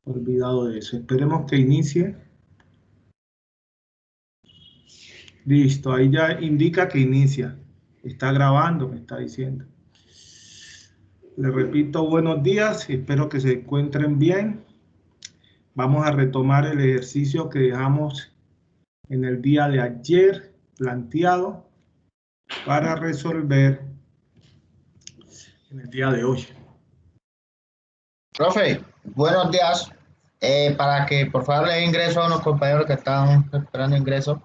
olvidado de eso. Esperemos que inicie. Listo, ahí ya indica que inicia. Está grabando, me está diciendo. Les repito, buenos días, espero que se encuentren bien. Vamos a retomar el ejercicio que dejamos en el día de ayer planteado para resolver en el día de hoy. Profe, buenos días. Para que por favor le dé ingreso a unos compañeros que están esperando ingreso.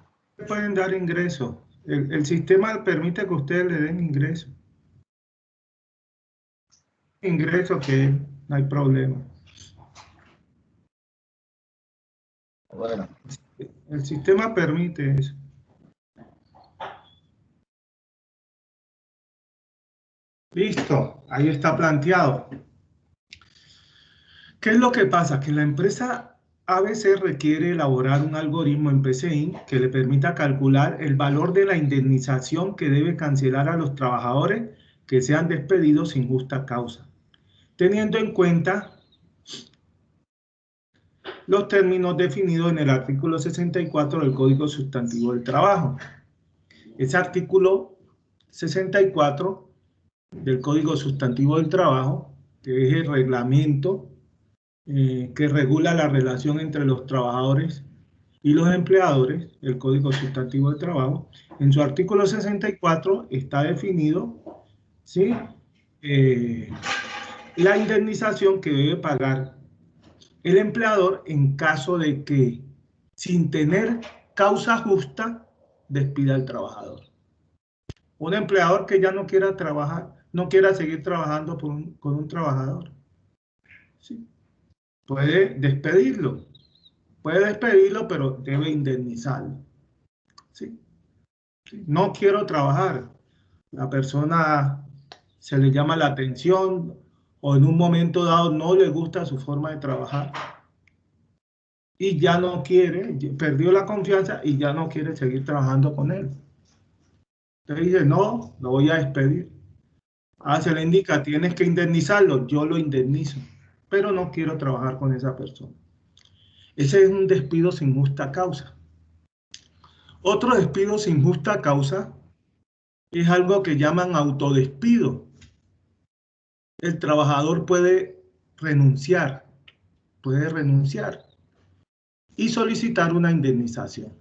Pueden dar ingreso. El sistema permite que ustedes le den ingreso. Ingreso que no hay problema. Bueno. El sistema permite eso. Listo, ahí está planteado. ¿Qué es lo que pasa? Que la empresa ABC requiere elaborar un algoritmo en PCI que le permita calcular el valor de la indemnización que debe cancelar a los trabajadores que sean despedidos sin justa causa, teniendo en cuenta los términos definidos en el artículo 64 del Código Sustantivo del Trabajo. Ese artículo 64 del Código Sustantivo del Trabajo, que es el reglamento que regula la relación entre los trabajadores y los empleadores, el Código Sustantivo del Trabajo, en su artículo 64 está definido, ¿sí? La indemnización que debe pagar el empleador en caso de que, sin tener causa justa, despida al trabajador. Un empleador que ya no quiera trabajar, no quiera seguir trabajando con un trabajador, ¿sí? Puede despedirlo, pero debe indemnizarlo, ¿sí? No quiero trabajar. La persona se le llama la atención o en un momento dado no le gusta su forma de trabajar y ya no quiere, perdió la confianza y ya no quiere seguir trabajando con él. Entonces dice, no, lo voy a despedir. Se le indica, tienes que indemnizarlo, yo lo indemnizo, pero no quiero trabajar con esa persona. Ese es un despido sin justa causa. Otro despido sin justa causa es algo que llaman autodespido. El trabajador puede renunciar y solicitar una indemnización.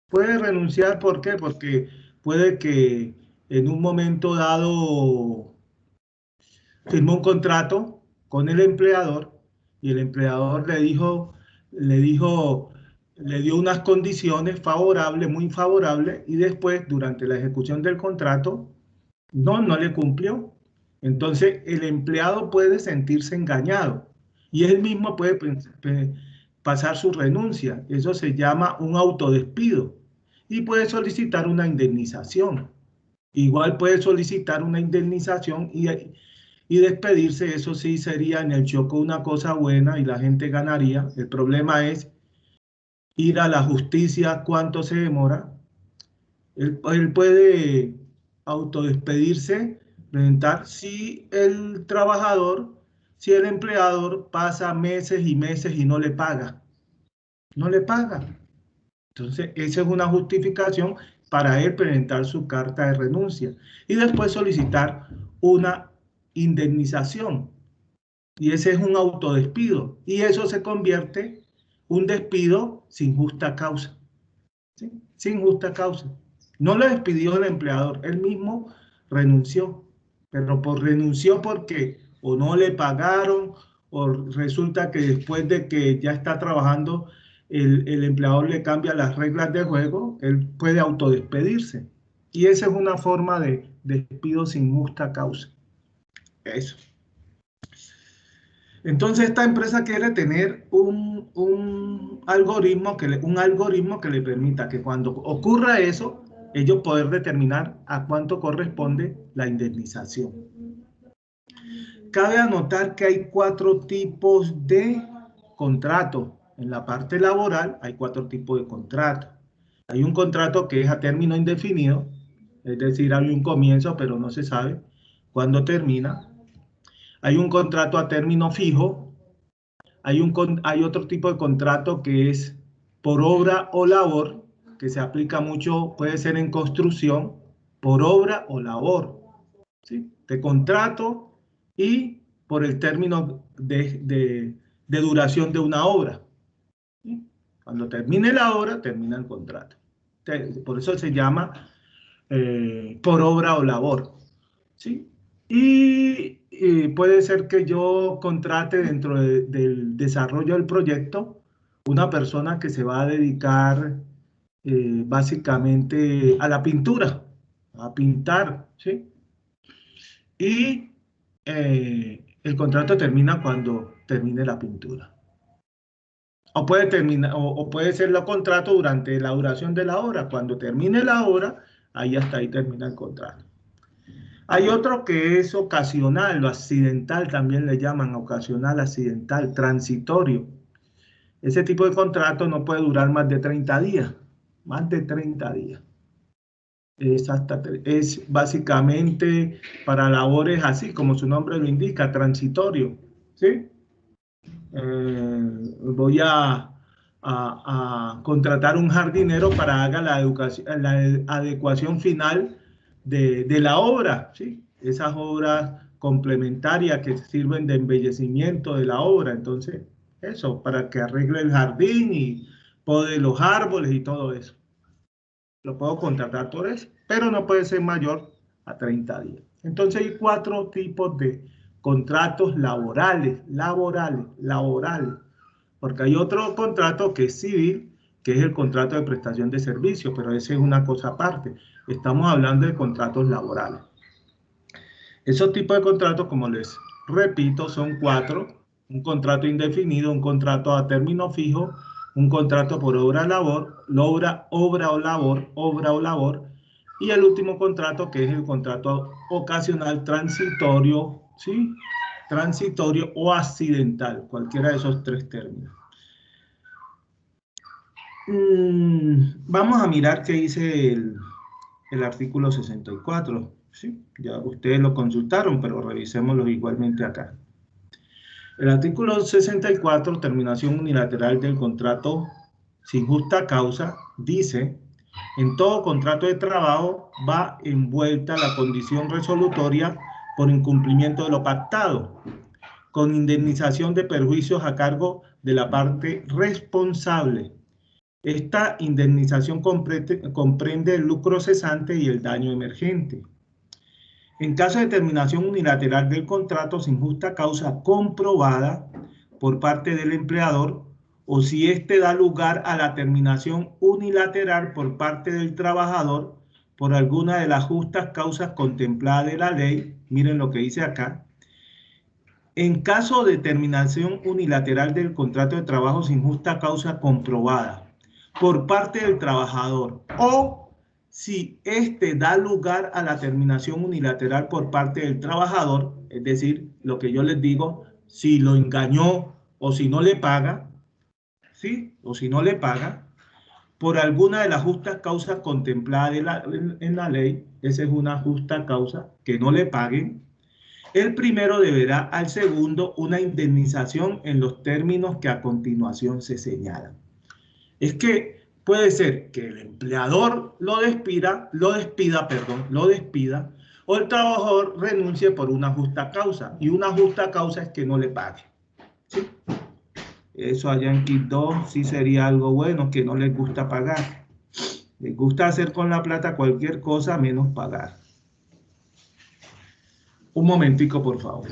Puede renunciar, ¿por qué? Porque puede que en un momento dado firmó un contrato con el empleador y el empleador le dio unas condiciones favorables, muy favorables, y después, durante la ejecución del contrato, no le cumplió. Entonces, el empleado puede sentirse engañado y él mismo puede pasar su renuncia. Eso se llama un autodespido y puede solicitar una indemnización. Igual puede solicitar una indemnización y despedirse. Eso sí sería en el Chocó una cosa buena y la gente ganaría. El problema es ir a la justicia, cuánto se demora. Él puede autodespedirse, presentar si el empleador pasa meses y meses y no le paga. Entonces, esa es una justificación para él presentar su carta de renuncia y después solicitar una indemnización. Y ese es un autodespido. Y eso se convierte en un despido sin justa causa. ¿Sí? Sin justa causa. No le despidió el empleador, él mismo renunció. Pero renunció porque o no le pagaron o resulta que después de que ya está trabajando el empleador le cambia las reglas de juego, él puede autodespedirse. Y esa es una forma de despido sin justa causa. Eso. Entonces esta empresa quiere tener un algoritmo que le permita que cuando ocurra eso, ellos poder determinar a cuánto corresponde la indemnización. Cabe anotar que hay 4 tipos de contratos. En la parte laboral hay 4 tipos de contratos. Hay un contrato que es a término indefinido, es decir, hay un comienzo, pero no se sabe cuándo termina. Hay un contrato a término fijo. Hay otro tipo de contrato que es por obra o labor, que se aplica mucho, puede ser en construcción, por obra o labor, ¿sí? Te contrato y por el término de duración de una obra, ¿sí? Cuando termine la obra, termina el contrato. Por eso se llama por obra o labor, ¿sí? Y puede ser que yo contrate dentro del desarrollo del proyecto una persona que se va a dedicar básicamente a la pintura, a pintar, ¿sí? Y el contrato termina cuando termine la pintura. O puede terminar, o puede ser el contrato durante la duración de la obra. Cuando termine la obra, ahí hasta ahí termina el contrato. Hay otro que es ocasional, lo accidental también le llaman, ocasional, accidental, transitorio. Ese tipo de contrato no puede durar más de 30 días, más de 30 días. Es básicamente para labores así, como su nombre lo indica, transitorio, ¿sí? Voy a contratar un jardinero para haga la adecuación final de la obra, ¿sí? Esas obras complementarias que sirven de embellecimiento de la obra. Entonces, eso, para que arregle el jardín y pode los árboles y todo eso. Lo puedo contratar por eso, pero no puede ser mayor a 30 días. Entonces hay 4 tipos de contratos laborales, porque hay otro contrato que es civil, que es el contrato de prestación de servicios, pero esa es una cosa aparte. Estamos hablando de contratos laborales. Esos tipos de contratos, como les repito, son 4. Un contrato indefinido, un contrato a término fijo, un contrato por obra o labor, y el último contrato que es el contrato ocasional transitorio, ¿sí? Transitorio o accidental, cualquiera de esos 3 términos. Vamos a mirar qué dice el artículo 64, ¿sí? Ya ustedes lo consultaron, pero revisémoslo igualmente acá. El artículo 64, terminación unilateral del contrato sin justa causa, dice: en todo contrato de trabajo va envuelta la condición resolutoria por incumplimiento de lo pactado, con indemnización de perjuicios a cargo de la parte responsable. Esta indemnización comprende el lucro cesante y el daño emergente. En caso de terminación unilateral del contrato sin justa causa comprobada por parte del empleador, o si éste da lugar a la terminación unilateral por parte del trabajador por alguna de las justas causas contempladas de la ley, miren lo que dice acá. En caso de terminación unilateral del contrato de trabajo sin justa causa comprobada por parte del trabajador, o si éste da lugar a la terminación unilateral por parte del trabajador, es decir, lo que yo les digo, si lo engañó o si no le paga, ¿sí? O si no le paga, por alguna de las justas causas contempladas en la ley, esa es una justa causa, que no le paguen, el primero deberá al segundo una indemnización en los términos que a continuación se señalan. Es que puede ser que el empleador lo despida, o el trabajador renuncie por una justa causa. Y una justa causa es que no le pague, ¿sí? Eso allá en Quibdó sí sería algo bueno, que no les gusta pagar. Les gusta hacer con la plata cualquier cosa menos pagar. Un momentico, por favor.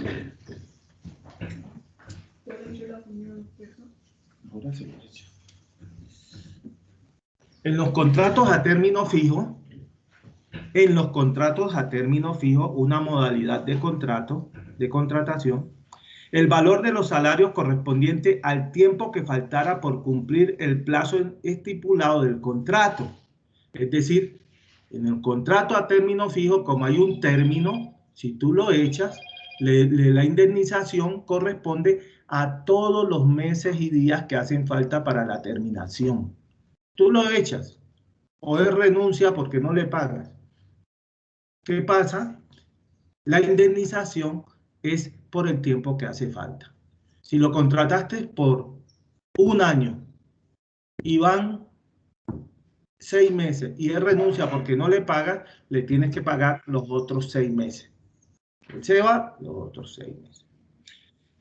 En los contratos a término fijo, una modalidad de contrato, de contratación, el valor de los salarios correspondiente al tiempo que faltara por cumplir el plazo estipulado del contrato. Es decir, en el contrato a término fijo, como hay un término, si tú lo echas, la indemnización corresponde a todos los meses y días que hacen falta para la terminación. Tú lo echas, o él renuncia porque no le pagas. ¿Qué pasa? La indemnización es por el tiempo que hace falta. Si lo contrataste por un año y van 6 meses y él renuncia porque no le paga, le tienes que pagar los otros 6 meses. Él se va, los otros 6 meses.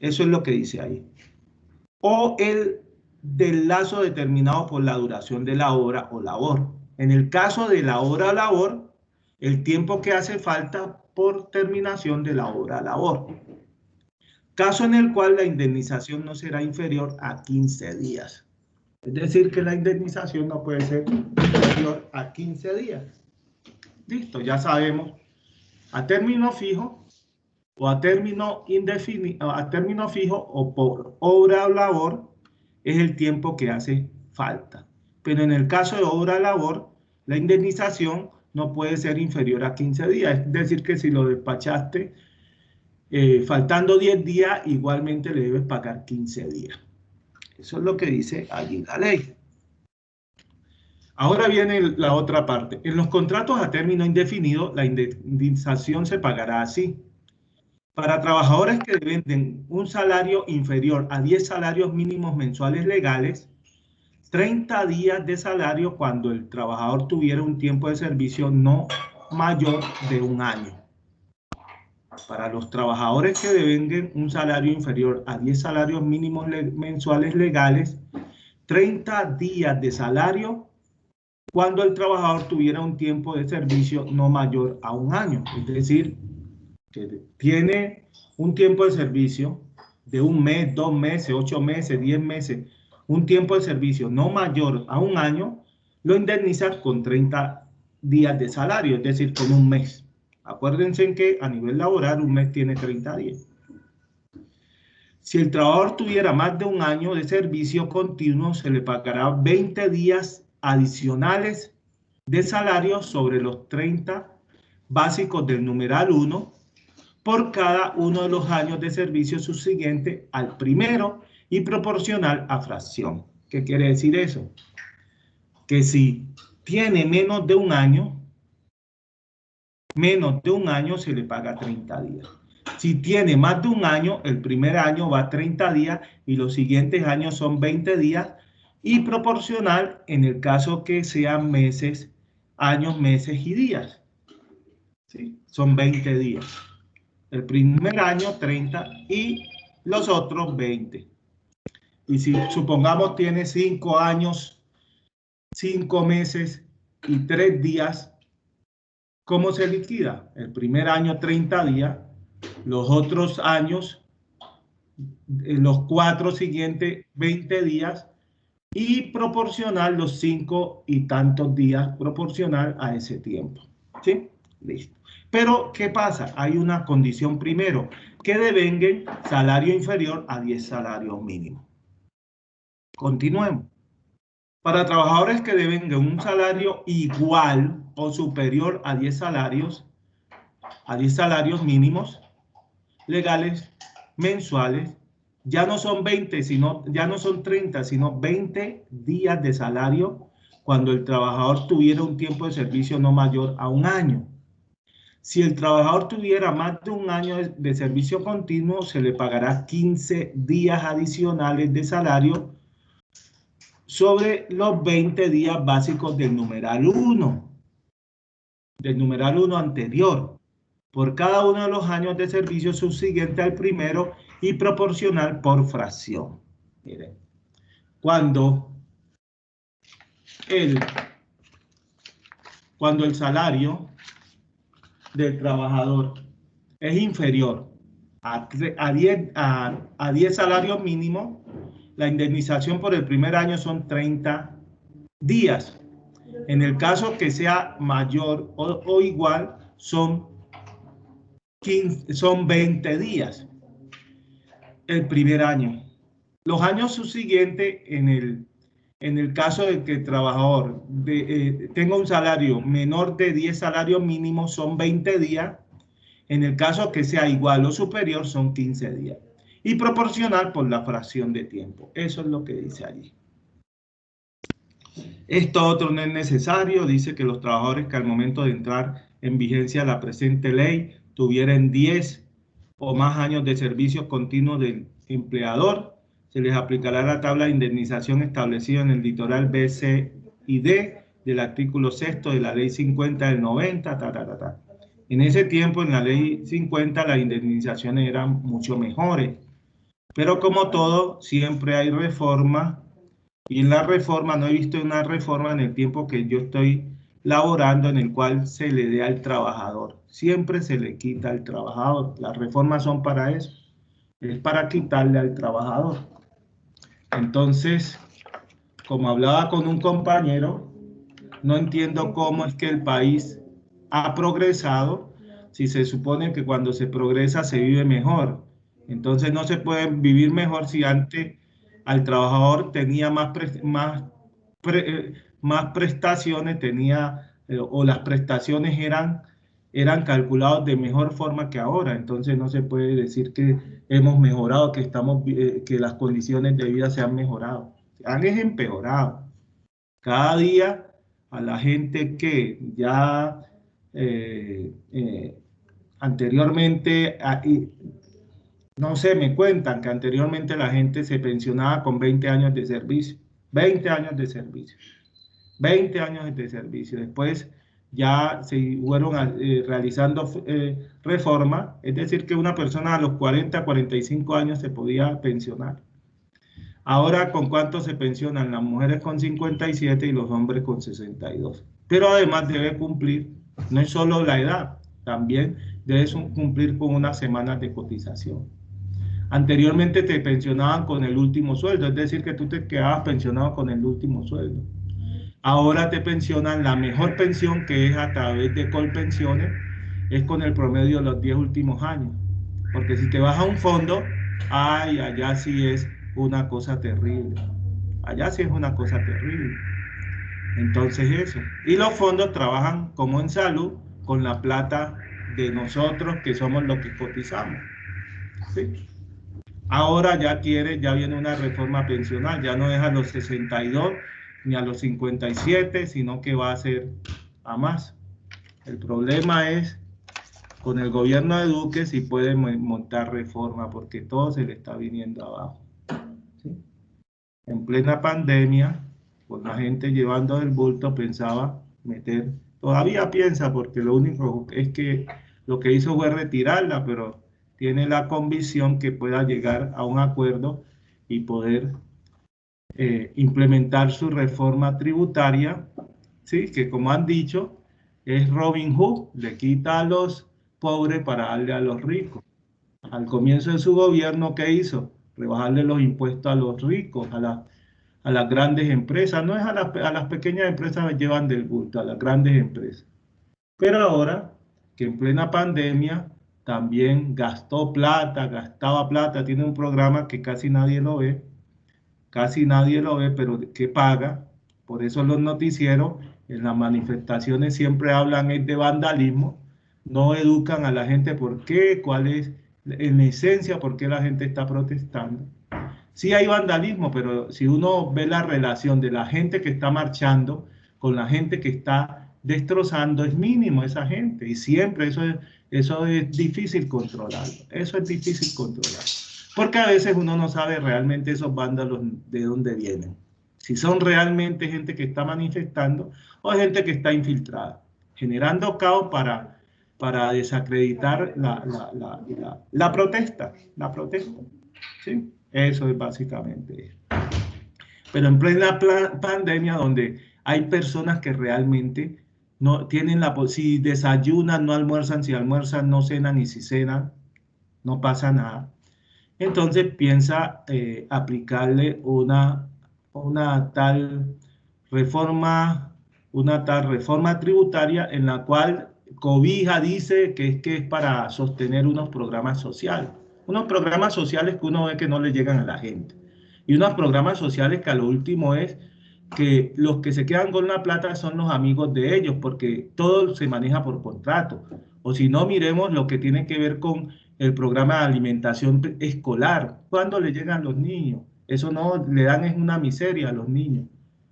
Eso es lo que dice ahí. O el del lazo determinado por la duración de la obra o labor. En el caso de la obra o labor, el tiempo que hace falta por terminación de la obra o labor. Caso en el cual la indemnización no será inferior a 15 días. Es decir, que la indemnización no puede ser inferior a 15 días. Listo, ya sabemos. A término fijo o a término indefinido, a término fijo o por obra o labor es el tiempo que hace falta. Pero en el caso de obra o labor, la indemnización no puede ser inferior a 15 días. Es decir, que si lo despachaste faltando 10 días, igualmente le debes pagar 15 días. Eso es lo que dice allí la ley. Ahora viene la otra parte. En los contratos a término indefinido, la indemnización se pagará así. Para trabajadores que deben un salario inferior a 10 salarios mínimos mensuales legales, 30 días de salario cuando el trabajador tuviera un tiempo de servicio no mayor de un año. Para los trabajadores que devenguen un salario inferior a 10 salarios mínimos mensuales legales, 30 días de salario cuando el trabajador tuviera un tiempo de servicio no mayor a un año. Es decir, que tiene un tiempo de servicio de 1 mes, 2 meses, 8 meses, 10 meses, un tiempo de servicio no mayor a un año, lo indemniza con 30 días de salario, es decir, con un mes. Acuérdense en que a nivel laboral un mes tiene 30 días. Si el trabajador tuviera más de un año de servicio continuo, se le pagará 20 días adicionales de salario sobre los 30 básicos del numeral 1 por cada uno de los años de servicio subsiguiente al primero y proporcional a fracción. ¿Qué quiere decir eso? Que si tiene menos de un año se le paga 30 días. Si tiene más de un año, el primer año va a 30 días y los siguientes años son 20 días y proporcional en el caso que sean meses, años, meses y días. ¿Sí? Son 20 días. El primer año 30 y los otros 20. Y si supongamos tiene 5 años, 5 meses y 3 días, ¿cómo se liquida? El primer año 30 días, los otros años, los 4 siguientes 20 días y proporcional los 5 y tantos días proporcional a ese tiempo. ¿Sí? Listo. Pero, ¿qué pasa? Hay una condición primero, que devenguen salario inferior a 10 salarios mínimos. Continuemos. Para trabajadores que devenguen un salario igual o superior a 10 salarios mínimos legales mensuales, ya no son 20, ya no son 30, sino 20 días de salario cuando el trabajador tuviera un tiempo de servicio no mayor a un año. Si el trabajador tuviera más de un año de servicio continuo, se le pagará 15 días adicionales de salario sobre los 20 días básicos del numeral 1, anterior, por cada uno de los años de servicio subsiguiente al primero y proporcional por fracción. Miren, cuando el salario del trabajador es inferior a 10 salarios mínimos, la indemnización por el primer año son 30 días. En el caso que sea mayor o igual, son 20 días el primer año. Los años subsiguientes, en el caso de que el trabajador tenga un salario menor de 10 salarios mínimos, son 20 días. En el caso que sea igual o superior, son 15 días. Y proporcional por la fracción de tiempo. Eso es lo que dice allí. Esto otro no es necesario. Dice que los trabajadores que al momento de entrar en vigencia la presente ley tuvieran 10 o más años de servicio continuo del empleador, se les aplicará la tabla de indemnización establecida en el litoral B, C y D del artículo 6 de la ley 50 del 90, En ese tiempo, en la ley 50, las indemnizaciones eran mucho mejores. Pero como todo, siempre hay reformas. Y en la reforma, no he visto una reforma en el tiempo que yo estoy laborando en el cual se le dé al trabajador. Siempre se le quita al trabajador. Las reformas son para eso. Es para quitarle al trabajador. Entonces, como hablaba con un compañero, no entiendo cómo es que el país ha progresado si se supone que cuando se progresa se vive mejor. Entonces no se puede vivir mejor si antes al trabajador tenía más prestaciones, o las prestaciones eran calculadas de mejor forma que ahora. Entonces no se puede decir que hemos mejorado, que las condiciones de vida se han mejorado. Se han empeorado. Cada día a la gente que ya anteriormente, no sé, me cuentan que anteriormente la gente se pensionaba con 20 años de servicio, 20 años de servicio, 20 años de servicio. Después ya se fueron realizando reformas, es decir, que una persona a los 40, 45 años se podía pensionar. Ahora, ¿con cuánto se pensionan? Las mujeres con 57 y los hombres con 62. Pero además debe cumplir, no es solo la edad, también debes cumplir con unas semanas de cotización. Anteriormente te pensionaban con el último sueldo, es decir, que tú te quedabas pensionado con el último sueldo. Ahora te pensionan la mejor pensión, que es a través de Colpensiones, es con el promedio de los 10 últimos años. Porque si te vas a un fondo, ay, allá sí es una cosa terrible. Allá sí es una cosa terrible. Entonces eso. Y los fondos trabajan como en salud con la plata de nosotros que somos los que cotizamos. ¿Sí? Ahora ya viene una reforma pensional, ya no es a los 62 ni a los 57, sino que va a ser a más. El problema es con el gobierno de Duque si puede montar reforma, porque todo se le está viniendo abajo. ¿Sí? En plena pandemia, pues la gente llevando el bulto pensaba meter, todavía piensa, porque lo único es que lo que hizo fue retirarla, pero tiene la convicción que pueda llegar a un acuerdo y poder implementar su reforma tributaria, ¿sí? Que como han dicho, es Robin Hood, le quita a los pobres para darle a los ricos. Al comienzo de su gobierno, ¿qué hizo? Rebajarle los impuestos a los ricos, a las grandes empresas. No es a las pequeñas empresas que llevan del bulto, a las grandes empresas. Pero ahora, que en plena pandemia también gastaba plata, tiene un programa que casi nadie lo ve, pero que paga. Por eso los noticieros en las manifestaciones siempre hablan de vandalismo, no educan a la gente por qué, cuál es, en esencia, por qué la gente está protestando. Sí hay vandalismo, pero si uno ve la relación de la gente que está marchando con la gente que está destrozando, es mínimo esa gente. Y siempre eso es difícil controlarlo. Eso es difícil controlar. Porque a veces uno no sabe realmente esos vándalos de dónde vienen. Si son realmente gente que está manifestando o gente que está infiltrada, generando caos para desacreditar la protesta. ¿Sí? Eso es básicamente. Pero en plena pandemia, donde hay personas que realmente no tienen si desayunan, no almuerzan, si almuerzan, no cenan, y si cenan, no pasa nada. Entonces piensa aplicarle una tal reforma tributaria en la cual cobija, dice que es para sostener unos programas sociales que uno ve que no le llegan a la gente, y unos programas sociales que a lo último es que los que se quedan con la plata son los amigos de ellos, porque todo se maneja por contrato. O si no, miremos lo que tiene que ver con el programa de alimentación escolar. ¿Cuándo le llegan los niños? Eso no le dan, es una miseria a los niños,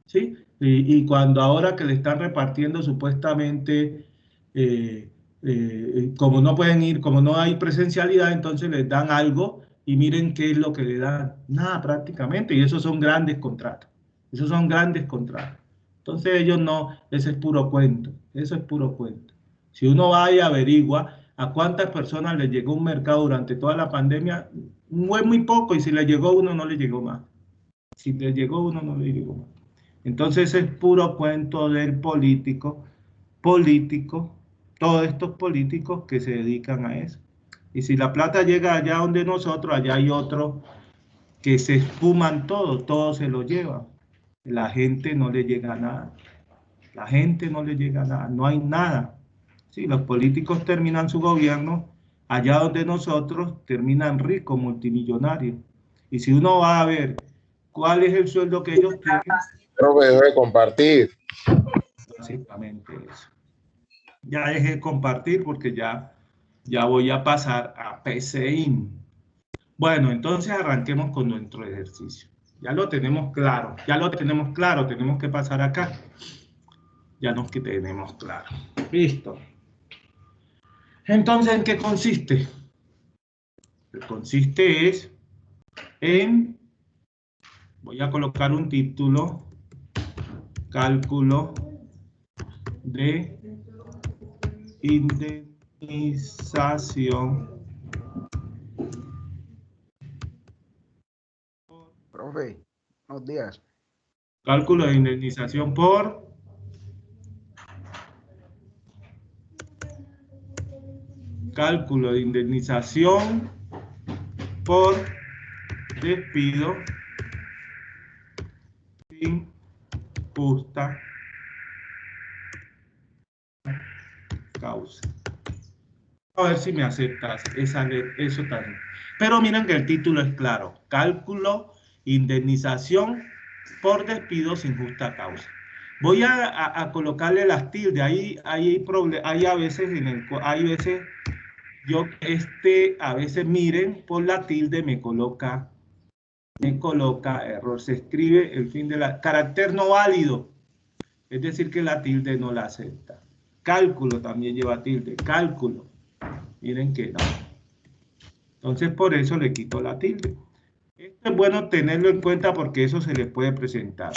¿sí? Y cuando ahora que le están repartiendo supuestamente, como no pueden ir, como no hay presencialidad, entonces les dan algo y miren qué es lo que le dan. Nada prácticamente, y esos son grandes contratos. Esos son grandes contratos. Entonces ellos no, ese es puro cuento, eso es puro cuento. Si uno va y averigua a cuántas personas les llegó un mercado durante toda la pandemia, fue muy poco, y si le llegó uno, no le llegó más. Si le llegó uno, no le llegó más. Entonces es puro cuento del político, todos estos políticos que se dedican a eso. Y si la plata llega allá donde nosotros, allá hay otros que se esfuman todo se lo lleva. La gente no le llega nada. La gente no le llega nada, no hay nada. Sí, los políticos terminan su gobierno, allá donde nosotros terminan ricos, multimillonarios. Y si uno va a ver cuál es el sueldo que ellos tienen, Creo que debe compartir. básicamente eso. Ya dejé de compartir porque ya voy a pasar a PCIN. Bueno, entonces arranquemos con nuestro ejercicio. Ya lo tenemos claro, tenemos que pasar acá. Ya nos que tenemos claro. Listo. Entonces, ¿en qué consiste? Consiste es en, voy a colocar un título, cálculo de indemnización. Profe, buenos días. Cálculo de indemnización por cálculo de indemnización por despido sin justa causa. A ver si me aceptas eso también. Pero miren que el título es claro. Cálculo, indemnización por despido sin justa causa. Voy a colocarle las tildes. Ahí hay a veces yo a veces miren por la tilde me coloca error. Se escribe el fin de la carácter no válido. Es decir que la tilde no la acepta. Cálculo también lleva tilde. Cálculo. Miren que no. Entonces por eso le quito la tilde. Esto es bueno tenerlo en cuenta porque eso se les puede presentar.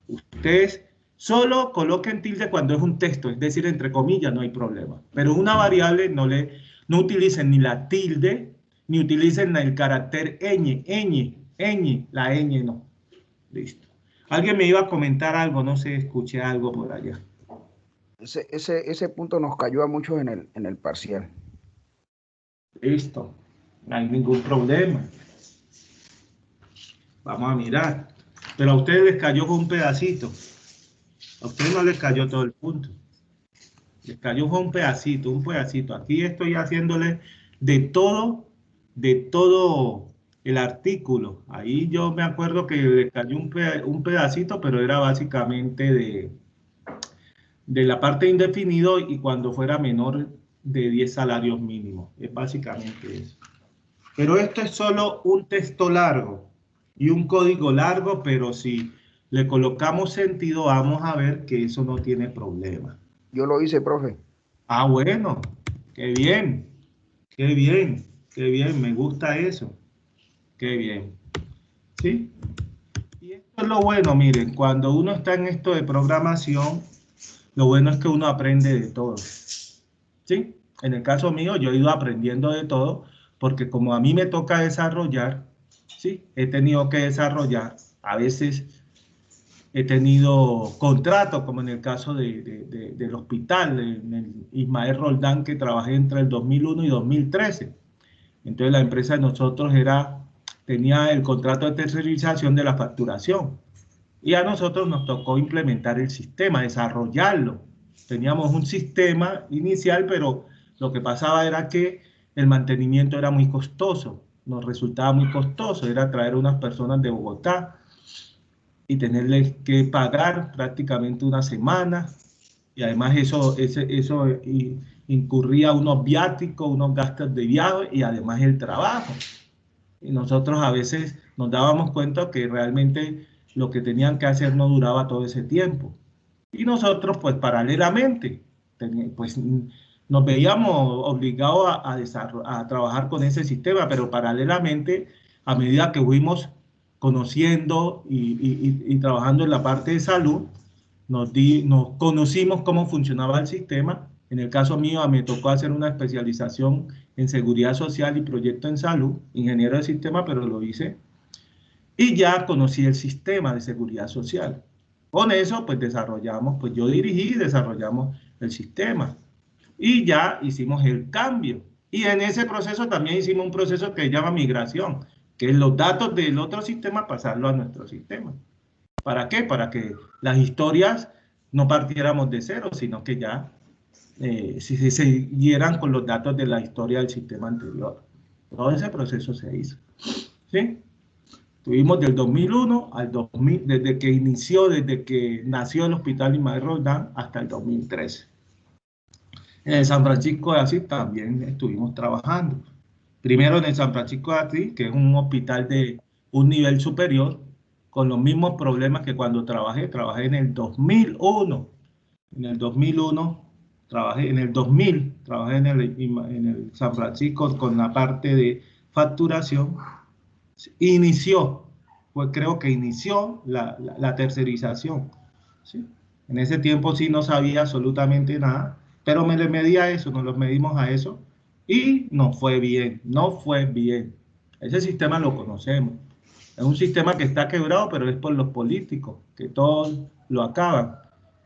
Ustedes solo coloquen tilde cuando es un texto, es decir, entre comillas, no hay problema. Pero una variable no utilicen ni la tilde, ni utilicen el carácter ñ, la ñ no. Listo. Alguien me iba a comentar algo, no sé, escuché algo por allá. Ese punto nos cayó a muchos en el parcial. Listo, no hay ningún problema. Vamos a mirar. Pero a ustedes les cayó con un pedacito. A ustedes no les cayó todo el punto. Les cayó con un pedacito. Aquí estoy haciéndole de todo el artículo. Ahí yo me acuerdo que les cayó un pedacito, pero era básicamente de la parte indefinido y cuando fuera menor de 10 salarios mínimos. Es básicamente eso. Pero esto es solo un texto largo y un código largo, pero si le colocamos sentido, vamos a ver que eso no tiene problema. Yo lo hice, profe. Ah, bueno, qué bien, me gusta eso, qué bien. ¿Sí? Y esto es lo bueno, miren, cuando uno está en esto de programación, lo bueno es que uno aprende de todo. ¿Sí? En el caso mío, yo he ido aprendiendo de todo, porque como a mí me toca desarrollar, ¿sí? He tenido que desarrollar, a veces he tenido contratos, como en el caso del hospital, en el Ismael Roldán, que trabajé entre el 2001 y 2013. Entonces la empresa de nosotros tenía el contrato de tercerización de la facturación. Y a nosotros nos tocó implementar el sistema, desarrollarlo. Teníamos un sistema inicial, pero lo que pasaba era que el mantenimiento era muy costoso. Nos resultaba muy costoso. Era traer unas personas de Bogotá y tenerles que pagar prácticamente una semana. Y además eso incurría unos viáticos, unos gastos de viaje y además el trabajo. Y nosotros a veces nos dábamos cuenta que realmente lo que tenían que hacer no duraba todo ese tiempo. Y nosotros, pues paralelamente, pues nos veíamos obligados a trabajar con ese sistema, pero paralelamente, a medida que fuimos conociendo y trabajando en la parte de salud, nos conocimos cómo funcionaba el sistema. En el caso mío, me tocó hacer una especialización en seguridad social y proyecto en salud, ingeniero de sistema, pero lo hice. Y ya conocí el sistema de seguridad social. Con eso, pues desarrollamos, pues yo dirigí y desarrollamos el sistema. Y ya hicimos el cambio. Y en ese proceso también hicimos un proceso que se llama migración, que es los datos del otro sistema pasarlo a nuestro sistema. ¿Para qué? Para que las historias no partiéramos de cero, sino que ya si se siguieran con los datos de la historia del sistema anterior. Todo ese proceso se hizo. ¿Sí? Tuvimos del 2001 al 2000, desde que nació el Hospital Ismael Roldán hasta el 2013. En el San Francisco de Asís también estuvimos trabajando. Primero en el San Francisco de Asís, que es un hospital de un nivel superior, con los mismos problemas que cuando trabajé en el 2001. En el 2001 trabajé, en el 2000 trabajé en el San Francisco con la parte de facturación. Creo que inició la tercerización. ¿Sí? En ese tiempo sí no sabía absolutamente nada, pero me le medí a eso, nos lo medimos a eso y no fue bien, no fue bien. Ese sistema lo conocemos. Es un sistema que está quebrado, pero es por los políticos, que todos lo acaban.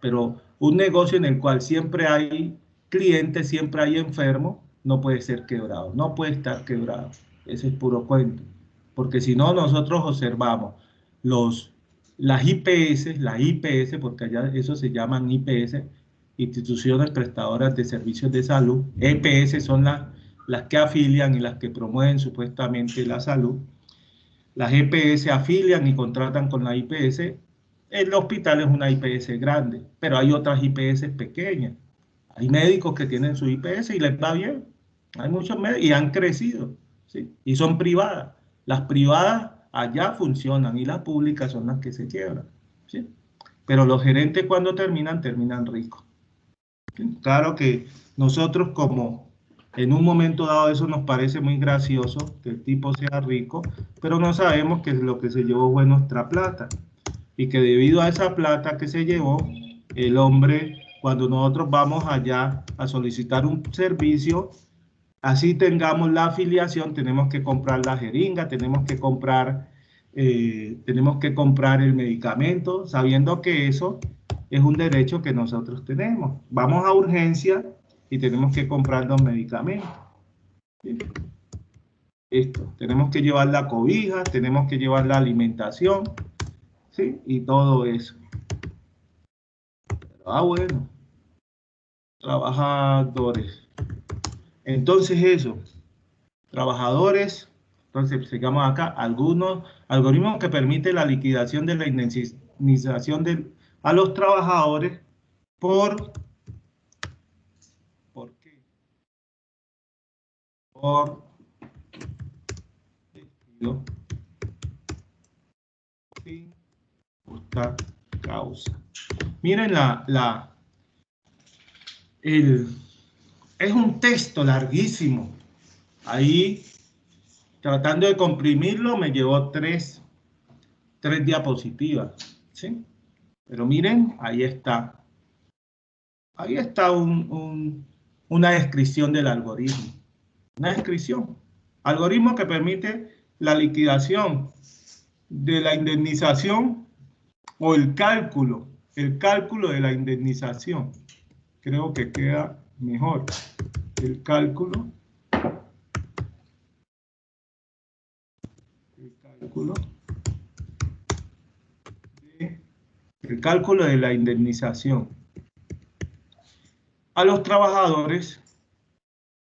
Pero un negocio en el cual siempre hay clientes, siempre hay enfermos, no puede ser quebrado, no puede estar quebrado. Ese es puro cuento. Porque si no, nosotros observamos las IPS, porque allá eso se llaman IPS, instituciones prestadoras de servicios de salud. EPS son las que afilian y las que promueven supuestamente la salud. Las EPS afilian y contratan con la IPS. El hospital es una IPS grande, pero hay otras IPS pequeñas. Hay médicos que tienen su IPS y les va bien. Hay muchos médicos y han crecido, ¿sí? Y son privadas. Las privadas allá funcionan y las públicas son las que se quiebran, ¿sí? Pero los gerentes cuando terminan ricos. ¿Sí? Claro que nosotros como en un momento dado eso nos parece muy gracioso, que el tipo sea rico, pero no sabemos que lo que se llevó fue nuestra plata. Y que debido a esa plata que se llevó, el hombre, cuando nosotros vamos allá a solicitar un servicio, así tengamos la afiliación, tenemos que comprar la jeringa, tenemos que comprar el medicamento, sabiendo que eso es un derecho que nosotros tenemos. Vamos a urgencia y tenemos que comprar los medicamentos. ¿Sí? Esto, tenemos que llevar la cobija, tenemos que llevar la alimentación, ¿sí? Y todo eso. Pero, bueno, trabajadores. Entonces eso, trabajadores, entonces sigamos acá, algunos algoritmos que permiten la liquidación de la indemnización a los trabajadores ¿por qué? Por despido sin justa causa. Miren es un texto larguísimo. Ahí, tratando de comprimirlo, me llevó tres diapositivas, ¿sí? Pero miren, ahí está. Ahí está una descripción del algoritmo. Una descripción. Algoritmo que permite la liquidación de la indemnización o el cálculo de la indemnización. Creo que queda mejor. El cálculo de la indemnización a los trabajadores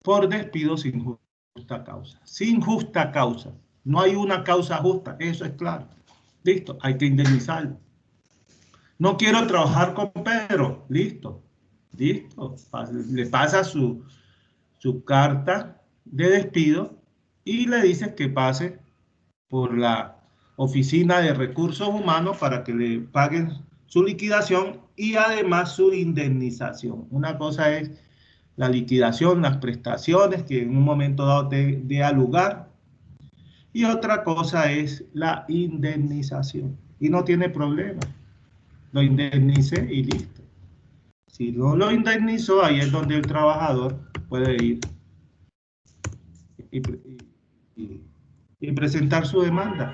por despido sin justa causa. Sin justa causa. No hay una causa justa, eso es claro. Listo, hay que indemnizarlo. No quiero trabajar con Pedro. Listo. Listo. Le pasa su carta de despido y le dices que pase por la Oficina de Recursos Humanos para que le paguen su liquidación y además su indemnización. Una cosa es la liquidación, las prestaciones que en un momento dado dé a lugar. Y otra cosa es la indemnización. Y no tiene problema. Lo indemnicé y listo. Si no lo indemnizó, ahí es donde el trabajador puede ir y presentar su demanda.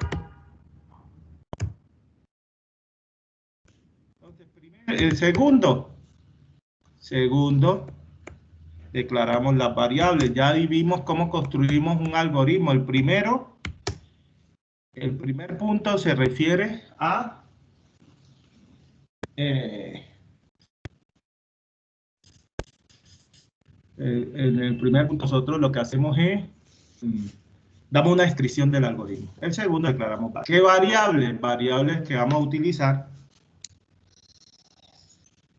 Entonces, segundo, declaramos las variables. Ya vimos cómo construimos un algoritmo. El primer punto se refiere a en el primer punto nosotros lo que hacemos es damos una descripción del algoritmo. El segundo declaramos qué variables, variables que vamos a utilizar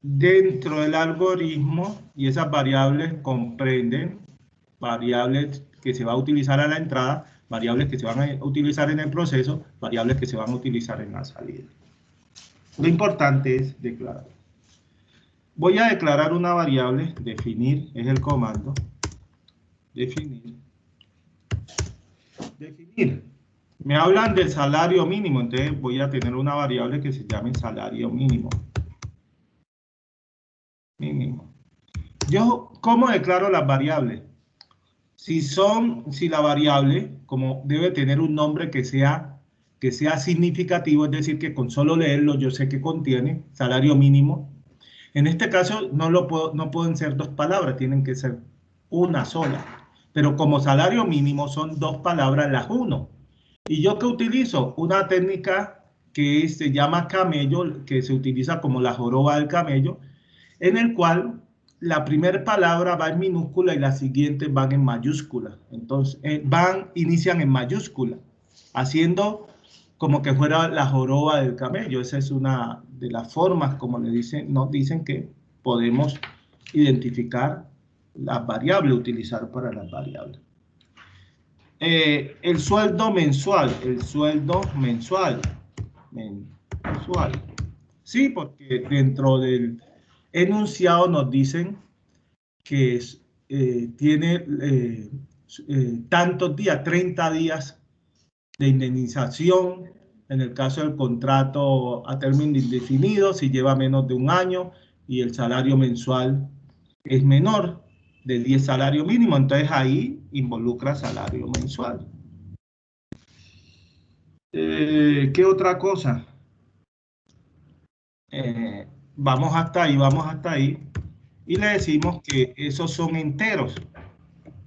dentro del algoritmo, y esas variables comprenden variables que se va a utilizar a la entrada, variables que se van a utilizar en el proceso, variables que se van a utilizar en la salida. Lo importante es declarar. Voy a declarar una variable, definir, es el comando, definir. Me hablan del salario mínimo, entonces voy a tener una variable que se llame salario mínimo. Yo, ¿cómo declaro las variables? Si la variable, como debe tener un nombre que sea significativo, es decir, que con solo leerlo yo sé que contiene salario mínimo. En este caso no pueden ser dos palabras, tienen que ser una sola. Pero como salario mínimo son dos palabras, las uno. ¿Y yo qué utilizo? Una técnica que se llama camello, que se utiliza como la joroba del camello, en el cual la primera palabra va en minúscula y las siguientes van en mayúscula. Entonces, inician en mayúscula, haciendo como que fuera la joroba del camello. Esa es una de las formas, como nos dicen que podemos identificar las variables, utilizar para las variables. El sueldo mensual, Sí, porque dentro del enunciado nos dicen que tiene tantos días, 30 días de indemnización en el caso del contrato a término indefinido, si lleva menos de un año y el salario mensual es menor de 10 salarios mínimos, entonces ahí involucra salario mensual. ¿Qué otra cosa? Vamos hasta ahí y le decimos que esos son enteros.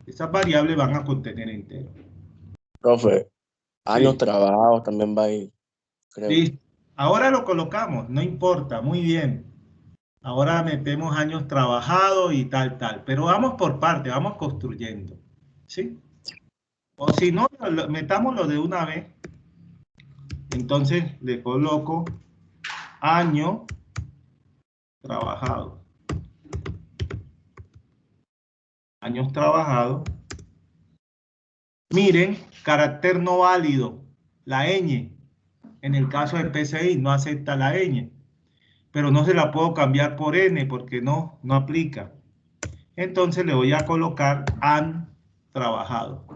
Esas variables van a contener enteros. Profe, años Sí. trabajados también va ahí, creo. Listo. Ahora lo colocamos, no importa, muy bien. Ahora metemos años trabajados y tal, pero vamos por parte, vamos construyendo, ¿sí? O si no, metámoslo de una vez. Entonces le coloco año trabajado. Años trabajados. Miren, carácter no válido, la ñ. En el caso del PCI no acepta la ñ, pero no se la puedo cambiar por n porque no aplica. Entonces le voy a colocar han trabajado.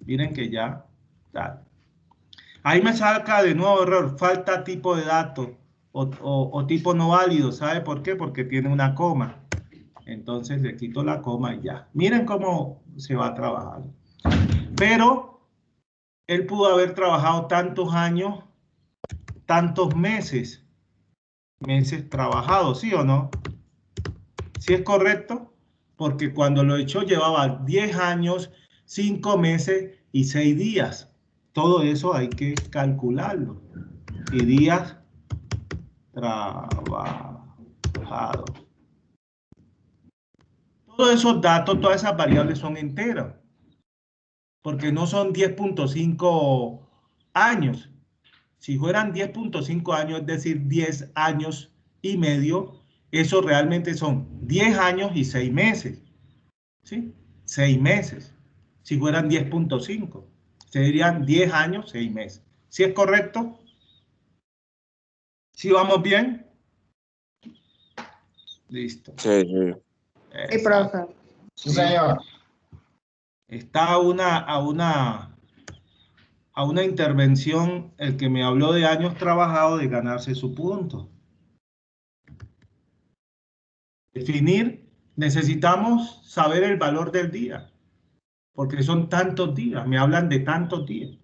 Miren que ya está. Ahí me saca de nuevo error, falta tipo de datos o tipo no válido. ¿Sabe por qué? Porque tiene una coma. Entonces le quito la coma y ya. Miren cómo se va a trabajar. Pero él pudo haber trabajado tantos años, tantos meses trabajados, ¿sí o no? ¿Sí es correcto? Porque cuando lo echó llevaba 10 años, 5 meses y 6 días. Todo eso hay que calcularlo. Y días trabajados. Todos esos datos, todas esas variables son enteras. Porque no son 10.5 años. Si fueran 10.5 años, es decir, 10 años y medio, eso realmente son 10 años y 6 meses. ¿Sí? 6 meses. Si fueran 10.5, serían 10 años, 6 meses. ¿Sí es correcto? ¿Sí vamos bien? Listo. Sí, sí. Sí, profe. Sí, señor. Está a una intervención el que me habló de años trabajados de ganarse su punto. Definir, necesitamos saber el valor del día, porque son tantos días, me hablan de tantos días.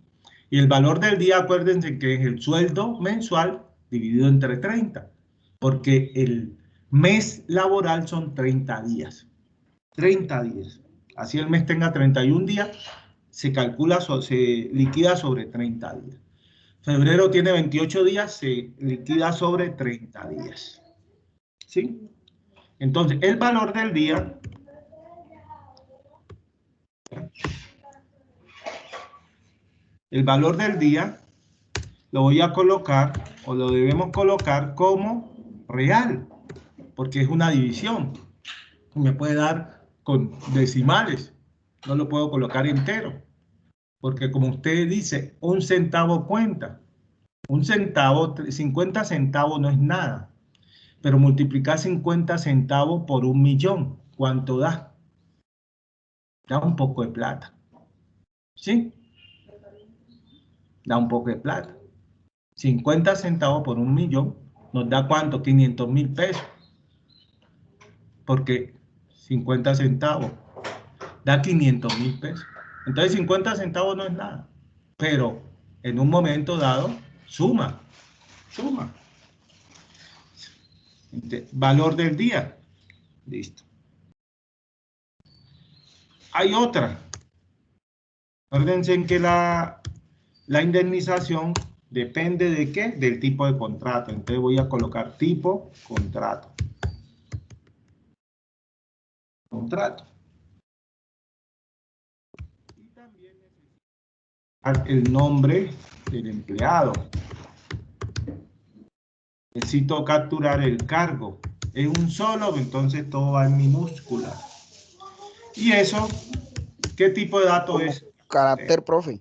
Y el valor del día, acuérdense que es el sueldo mensual dividido entre 30, porque el mes laboral son 30 días. 30 días. Así el mes tenga 31 días, se calcula, se liquida sobre 30 días. Febrero tiene 28 días, se liquida sobre 30 días. ¿Sí? Entonces, el valor del día lo voy a colocar o lo debemos colocar como real, porque es una división. Me puede dar con decimales, no lo puedo colocar entero, porque como usted dice, un centavo cuenta. Un centavo, 50 centavos no es nada, pero multiplicar 50 centavos por 1.000.000, ¿cuánto da? Da un poco de plata, ¿sí? Da un poco de plata. 50 centavos por 1.000.000 nos da ¿cuánto? 500.000 pesos. Porque 50 centavos da 500.000 pesos. Entonces 50 centavos no es nada. Pero en un momento dado, suma. Valor del día. Listo. Hay otra. Acuérdense en que la indemnización depende de qué? Del tipo de contrato. Entonces voy a colocar tipo contrato. Y también necesito el nombre del empleado. Necesito capturar el cargo. Es un solo, entonces todo va en minúscula. ¿Y eso? ¿Qué tipo de dato es? Carácter, profe.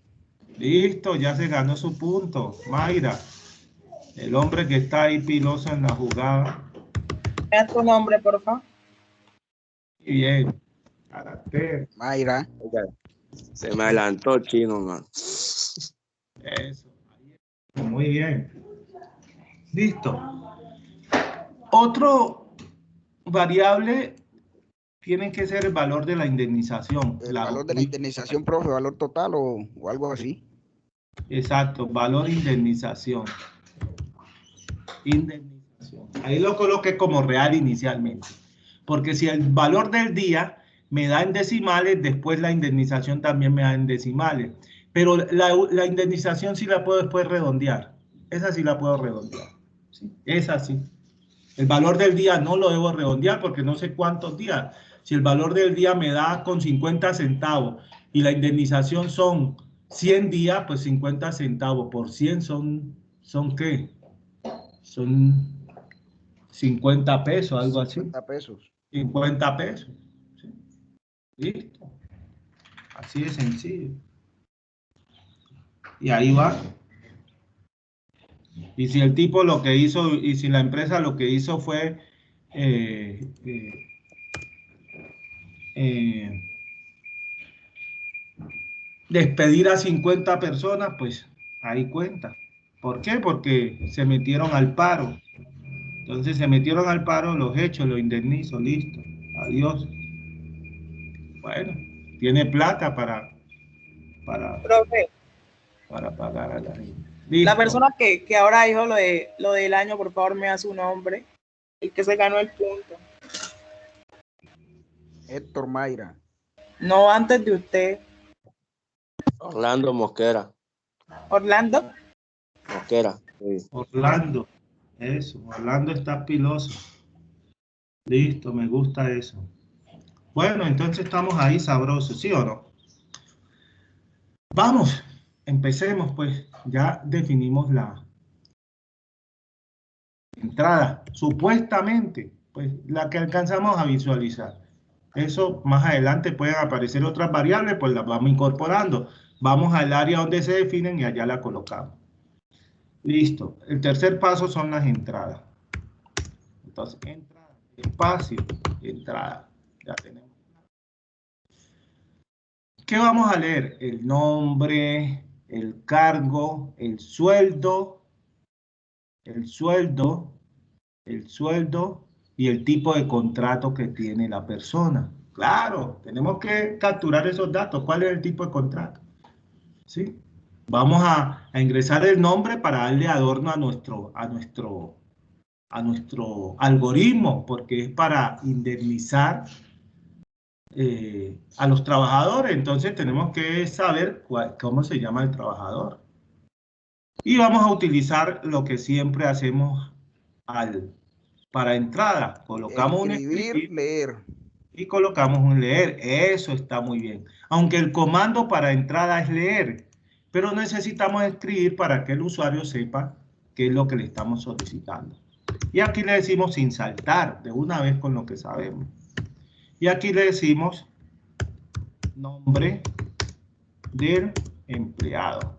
Listo, ya se ganó su punto. Mayra, el hombre que está ahí piloso en la jugada. ¿Me das tu nombre, por favor? Y bien, carácter. Mayra. Se me adelantó Chino, man. Eso. Muy bien. Listo. Otro variable tiene que ser el valor de la indemnización. El valor de la indemnización, profe, valor total o algo así. Exacto, valor indemnización. Ahí lo coloqué como real inicialmente. Porque si el valor del día me da en decimales, después la indemnización también me da en decimales. Pero la indemnización sí la puedo después redondear. Esa sí la puedo redondear. ¿Sí? Esa sí. El valor del día no lo debo redondear porque no sé cuántos días. Si el valor del día me da con 50 centavos y la indemnización son 100 días, pues 50 centavos por 100 ¿son qué? Son 50 pesos, algo así. 50 pesos. 50 pesos. ¿Sí? Listo. Así de sencillo. Y ahí va. Y si el tipo lo que hizo, y si la empresa lo que hizo fue despedir a 50 personas, pues ahí cuenta. ¿Por qué? Porque se metieron al paro. Entonces se metieron al paro, los hechos, los indemnizo, listo. Adiós. Bueno, tiene plata para Profe, pagar a la gente. la Listo. persona que ahora dijo lo del año, por favor, me da su nombre. El que se ganó el punto. Héctor Mayra. No antes de usted. Orlando Mosquera. Orlando. Mosquera, sí. Orlando. Eso, Orlando está piloso. Listo, me gusta eso. Bueno, entonces estamos ahí sabrosos, ¿sí o no? Vamos, empecemos pues. Ya definimos la entrada, supuestamente, pues la que alcanzamos a visualizar. Eso más adelante pueden aparecer otras variables, pues las vamos incorporando. Vamos al área donde se definen y allá la colocamos. Listo. El tercer paso son las entradas. Entonces, entrada, espacio, entrada. Ya tenemos. ¿Qué vamos a leer? El nombre, el cargo, el sueldo y el tipo de contrato que tiene la persona. Claro, tenemos que capturar esos datos. ¿Cuál es el tipo de contrato? ¿Sí? Vamos a ingresar el nombre para darle adorno a nuestro algoritmo, porque es para indemnizar a los trabajadores. Entonces tenemos que saber cómo se llama el trabajador. Y vamos a utilizar lo que siempre hacemos para entrada. Colocamos un escribir leer. y colocamos un leer. Eso está muy bien. Aunque el comando para entrada es leer, pero necesitamos escribir para que el usuario sepa qué es lo que le estamos solicitando. Y aquí le decimos sin saltar, de una vez con lo que sabemos. Y aquí le decimos nombre del empleado.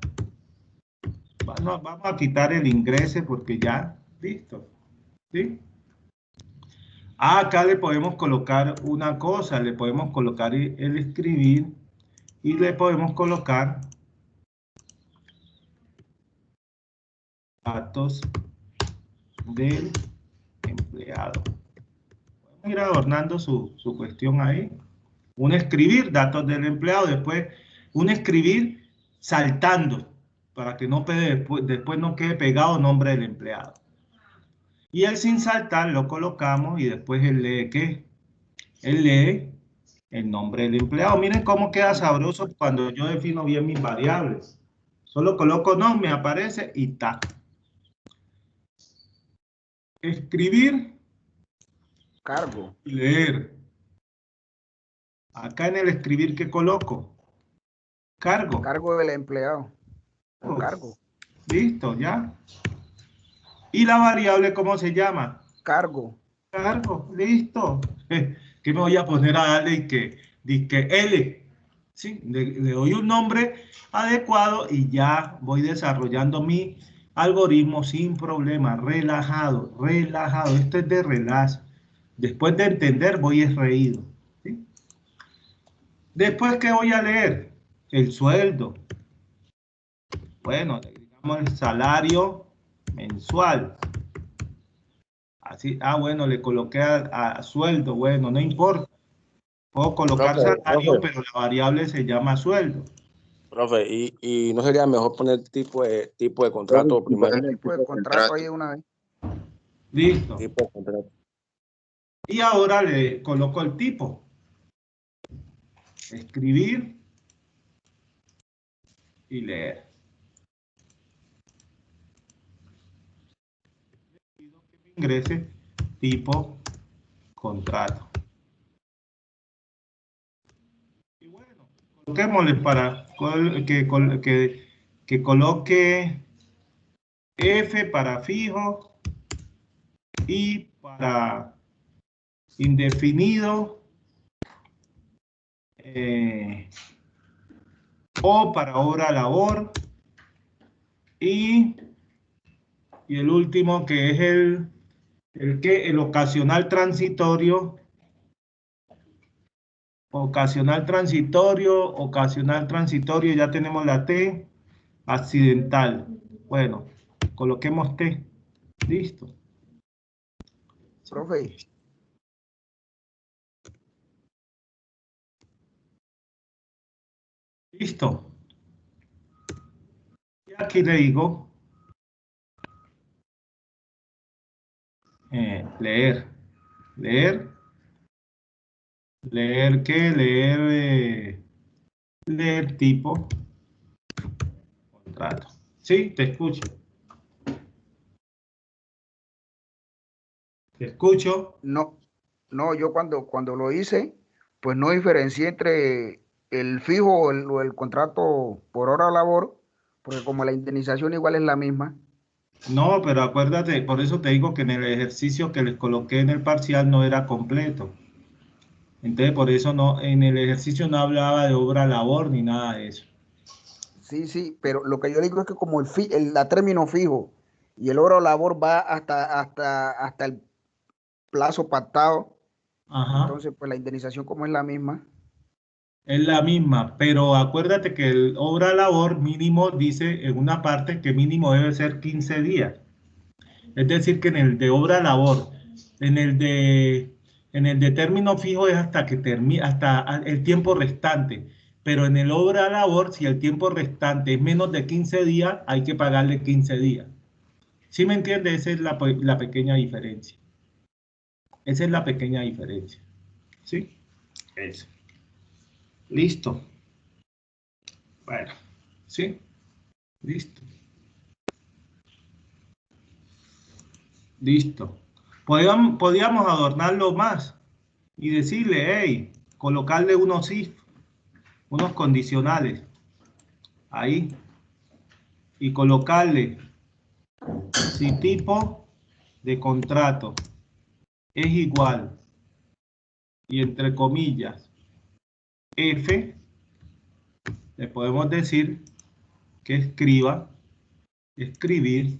Vamos a quitar el ingreso porque ya, listo. ¿Sí? Acá le podemos colocar una cosa, le podemos colocar el escribir y le podemos colocar datos del empleado. Podemos ir adornando su cuestión ahí. Un escribir, datos del empleado, después un escribir saltando para que no después no quede pegado nombre del empleado. Y el sin saltar lo colocamos y después él lee ¿qué? Él lee el nombre del empleado. Miren cómo queda sabroso cuando yo defino bien mis variables. Solo coloco nombre, me aparece y ta. Escribir. Cargo. Y leer. Acá en el escribir, ¿qué coloco? Cargo. Cargo del empleado. Cargo. Listo, ya. ¿Y la variable cómo se llama? Cargo. Cargo, listo. ¿Qué me voy a poner a darle y que L? ¿Sí? Le doy un nombre adecuado y ya voy desarrollando mi algoritmo sin problema, relajado, relajado. Esto es de relax. Después de entender, voy reído. ¿Sí? Después, ¿qué voy a leer? El sueldo. Bueno, digamos el salario mensual. Así, bueno, le coloqué a sueldo, bueno, no importa. Puedo colocar salario, pero la variable se llama sueldo. Profe, y no sería mejor poner tipo de contrato primero. Tipo de contrato ahí de una vez. Listo. Tipo de contrato. Y ahora le coloco el tipo. Escribir y leer. Ingrese tipo contrato. Y bueno, coloquémosle para que coloque F para fijo y para indefinido o para hora labor y el último que es el ocasional transitorio, ya tenemos la T, accidental. Bueno, coloquemos T, listo. Profe. Listo. Y aquí le digo leer. Leer qué, leer tipo contrato. Sí, te escucho. Te escucho. No, yo cuando lo hice, pues no diferencié entre el fijo o el contrato por hora labor, porque como la indemnización igual es la misma. No, pero acuérdate, por eso te digo que en el ejercicio que les coloqué en el parcial no era completo. Entonces, por eso no, en el ejercicio no hablaba de obra labor ni nada de eso. Sí, pero lo que yo digo es que como la término fijo y el hora labor va hasta el plazo pactado, Ajá. entonces pues la indemnización como es la misma. Es la misma, pero acuérdate que el obra labor mínimo dice en una parte que mínimo debe ser 15 días. Es decir, que en el de obra labor, en el de término fijo es hasta que termine, hasta el tiempo restante. Pero en el obra labor, si el tiempo restante es menos de 15 días, hay que pagarle 15 días. ¿Sí me entiende? Esa es la pequeña diferencia. Esa es la pequeña diferencia. ¿Sí? Eso. Listo. Bueno, ¿sí? Listo. Listo. Podríamos adornarlo más y decirle, hey, colocarle unos if, unos condicionales ahí y colocarle si tipo de contrato es igual y entre comillas F, le podemos decir que escribir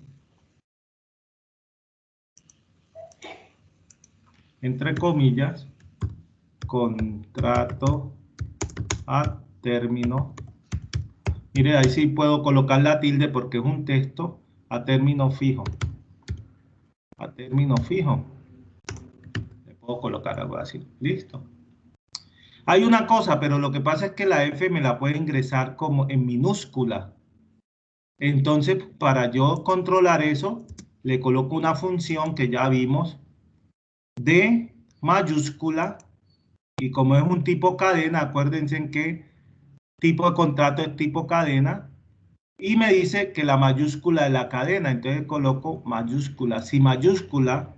entre comillas contrato a término. Mire, ahí sí puedo colocar la tilde porque es un texto a término fijo. A término fijo. Le puedo colocar algo así. Listo. Hay una cosa, pero lo que pasa es que la F me la puede ingresar como en minúscula. Entonces, para yo controlar eso, le coloco una función que ya vimos de mayúscula. Y como es un tipo cadena, acuérdense en qué tipo de contrato es tipo cadena. Y me dice que la mayúscula de la cadena, entonces coloco mayúscula. Si mayúscula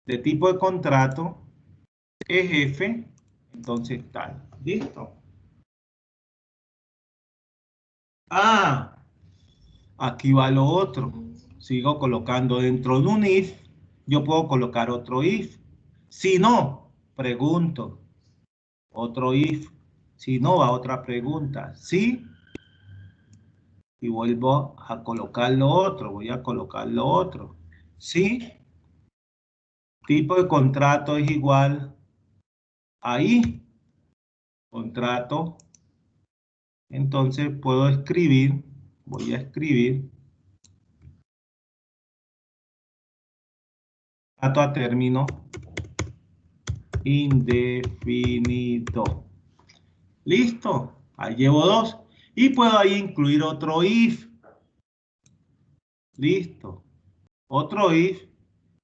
de tipo de contrato es F, entonces tal. ¿Listo? Ah, aquí va lo otro. Sigo colocando dentro de un if, yo puedo colocar otro if. Si no, pregunto. Otro if. Si no, va otra pregunta. ¿Sí? Y vuelvo a colocar lo otro. Voy a colocar lo otro. ¿Sí? Tipo de contrato es igual ahí. Contrato. Entonces puedo escribir. Voy a escribir. Contrato a término indefinido. Listo. Ahí llevo dos. Y puedo ahí incluir otro if. Listo. Otro if.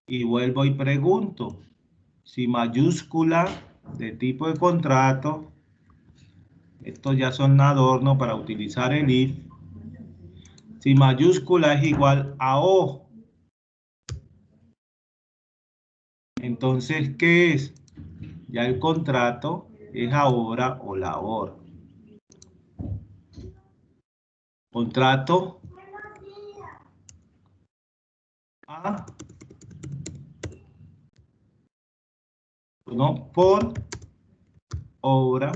Y vuelvo y pregunto. Si mayúscula de tipo de contrato. Estos ya son adornos para utilizar el if. Si mayúscula es igual a O. Entonces, ¿qué es? Ya el contrato es a obra o labor. Contrato a no por obra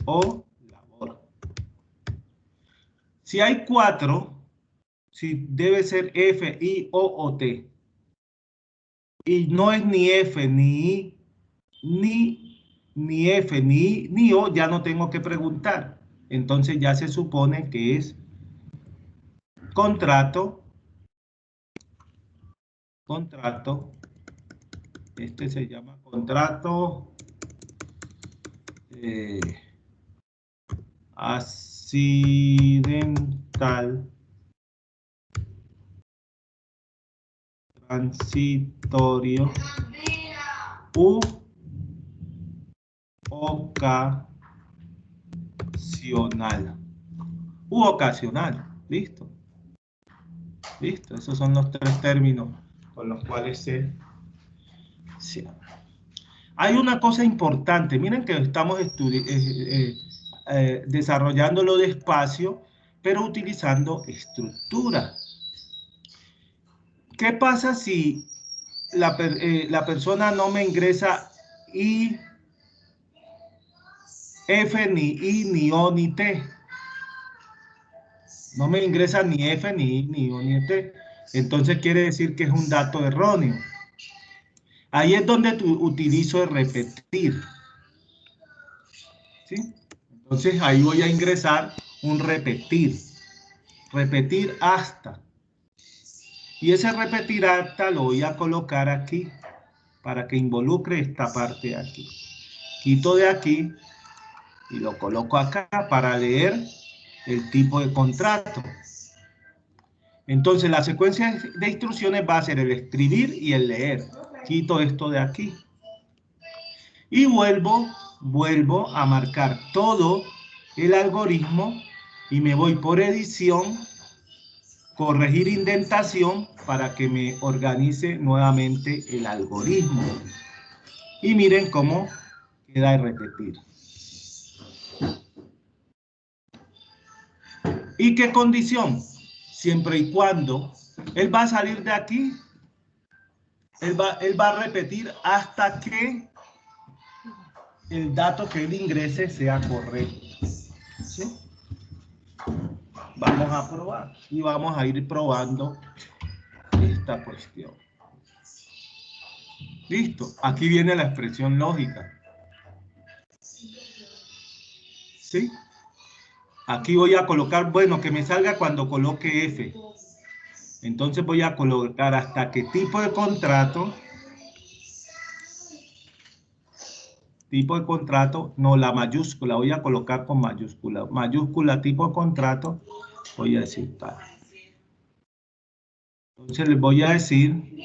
o labor. Si hay cuatro, si debe ser F, I, O T. Y no es ni F, ni I, ni F, ni I, ni O, ya no tengo que preguntar. Entonces ya se supone que es contrato, este se llama contrato accidental transitorio u ocasional. Listo. Listo, esos son los tres términos con los cuales se... Hay una cosa importante, miren que estamos desarrollándolo despacio, pero utilizando estructura. ¿Qué pasa si la persona no me ingresa I, F, ni I, ni O, ni T? No me ingresa ni F, ni I, ni O, ni T. Entonces quiere decir que es un dato erróneo. Ahí es donde utilizo el repetir. ¿Sí? Entonces ahí voy a ingresar un repetir. Repetir hasta. Y ese repetir hasta lo voy a colocar aquí para que involucre esta parte de aquí. Quito de aquí y lo coloco acá para leer el tipo de contrato. Entonces la secuencia de instrucciones va a ser el escribir y el leer. Quito esto de aquí. Y vuelvo a marcar todo el algoritmo y me voy por edición, corregir indentación para que me organice nuevamente el algoritmo. Y miren cómo queda el repetir. ¿Y qué condición? Siempre y cuando él va a salir de aquí, él va a repetir hasta que el dato que él ingrese sea correcto. ¿Sí? Vamos a probar y vamos a ir probando esta cuestión. Listo, aquí viene la expresión lógica. ¿Sí? Aquí voy a colocar, bueno, que me salga cuando coloque F. Entonces voy a colocar hasta qué tipo de contrato. Tipo de contrato, no, la mayúscula, voy a colocar con mayúscula. Mayúscula, tipo de contrato, voy a decir tal. Entonces les voy a decir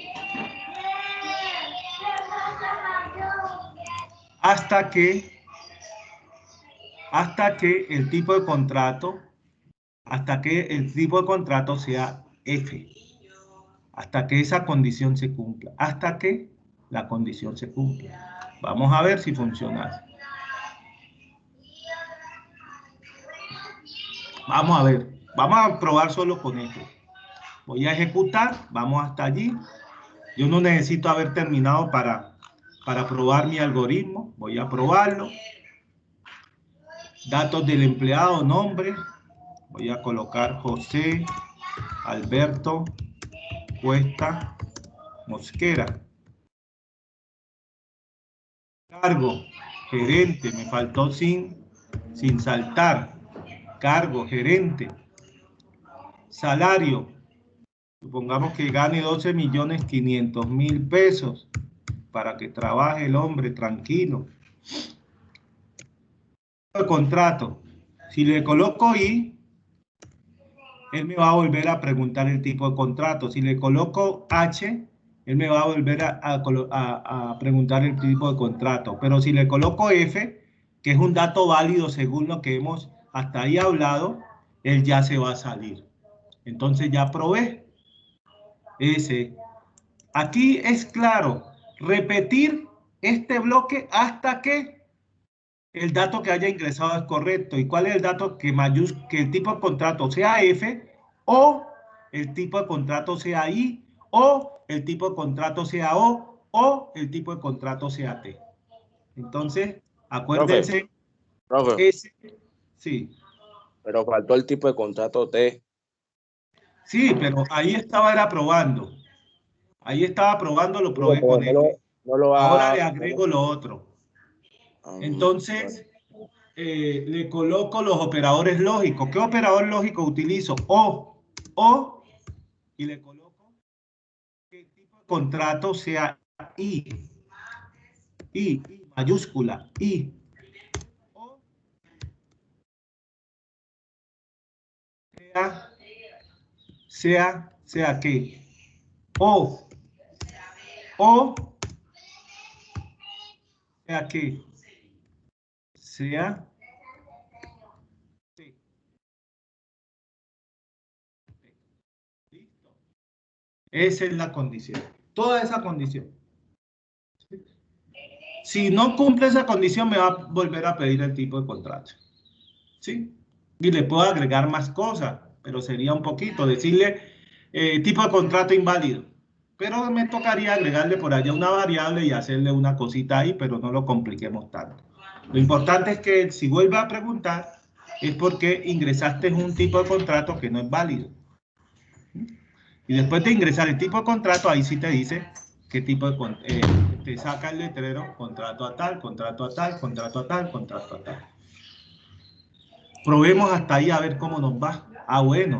hasta que el tipo de contrato, sea F. Hasta que esa condición se cumpla. Hasta que la condición se cumpla. Vamos a ver si funciona. Vamos a ver. Vamos a probar solo con esto. Voy a ejecutar. Vamos hasta allí. Yo no necesito haber terminado para probar mi algoritmo. Voy a probarlo. Datos del empleado, nombre. Voy a colocar José Alberto Cuesta Mosquera. Cargo, gerente, me faltó sin saltar. Cargo, gerente. Salario, supongamos que gane 12.500.000 pesos para que trabaje el hombre tranquilo. El contrato, si le coloco I, él me va a volver a preguntar el tipo de contrato. Si le coloco H, él me va a volver a preguntar el tipo de contrato. Pero si le coloco F, que es un dato válido según lo que hemos hasta ahí hablado, él ya se va a salir. Entonces ya probé ese. Aquí es claro, repetir este bloque hasta que el dato que haya ingresado es correcto. ¿Y cuál es el dato que el tipo de contrato sea F o el tipo de contrato sea I o el tipo de contrato sea O el tipo de contrato sea T? Entonces, acuérdense. Profe, Sí. pero faltó el tipo de contrato T. Sí, pero ahí era probando. Ahí estaba probando, lo probé con él. Ahora le agrego lo otro. Entonces, le coloco los operadores lógicos. ¿Qué operador lógico utilizo? O, y le coloco que el tipo de contrato sea I, mayúscula, I. O sea ¿qué? O sea ¿qué? Sea T. Listo. Esa es la condición. Toda esa condición. Si no cumple esa condición, me va a volver a pedir el tipo de contrato. ¿Sí? Y le puedo agregar más cosas, pero sería un poquito, decirle tipo de contrato inválido. Pero me tocaría agregarle por allá una variable y hacerle una cosita ahí, pero no lo compliquemos tanto. Lo importante es que si vuelve a preguntar, es porque ingresaste un tipo de contrato que no es válido. Y después de ingresar el tipo de contrato, ahí sí te dice qué tipo de te saca el letrero, contrato a tal, contrato a tal, contrato a tal, contrato a tal. Probemos hasta ahí a ver cómo nos va. Ah, bueno,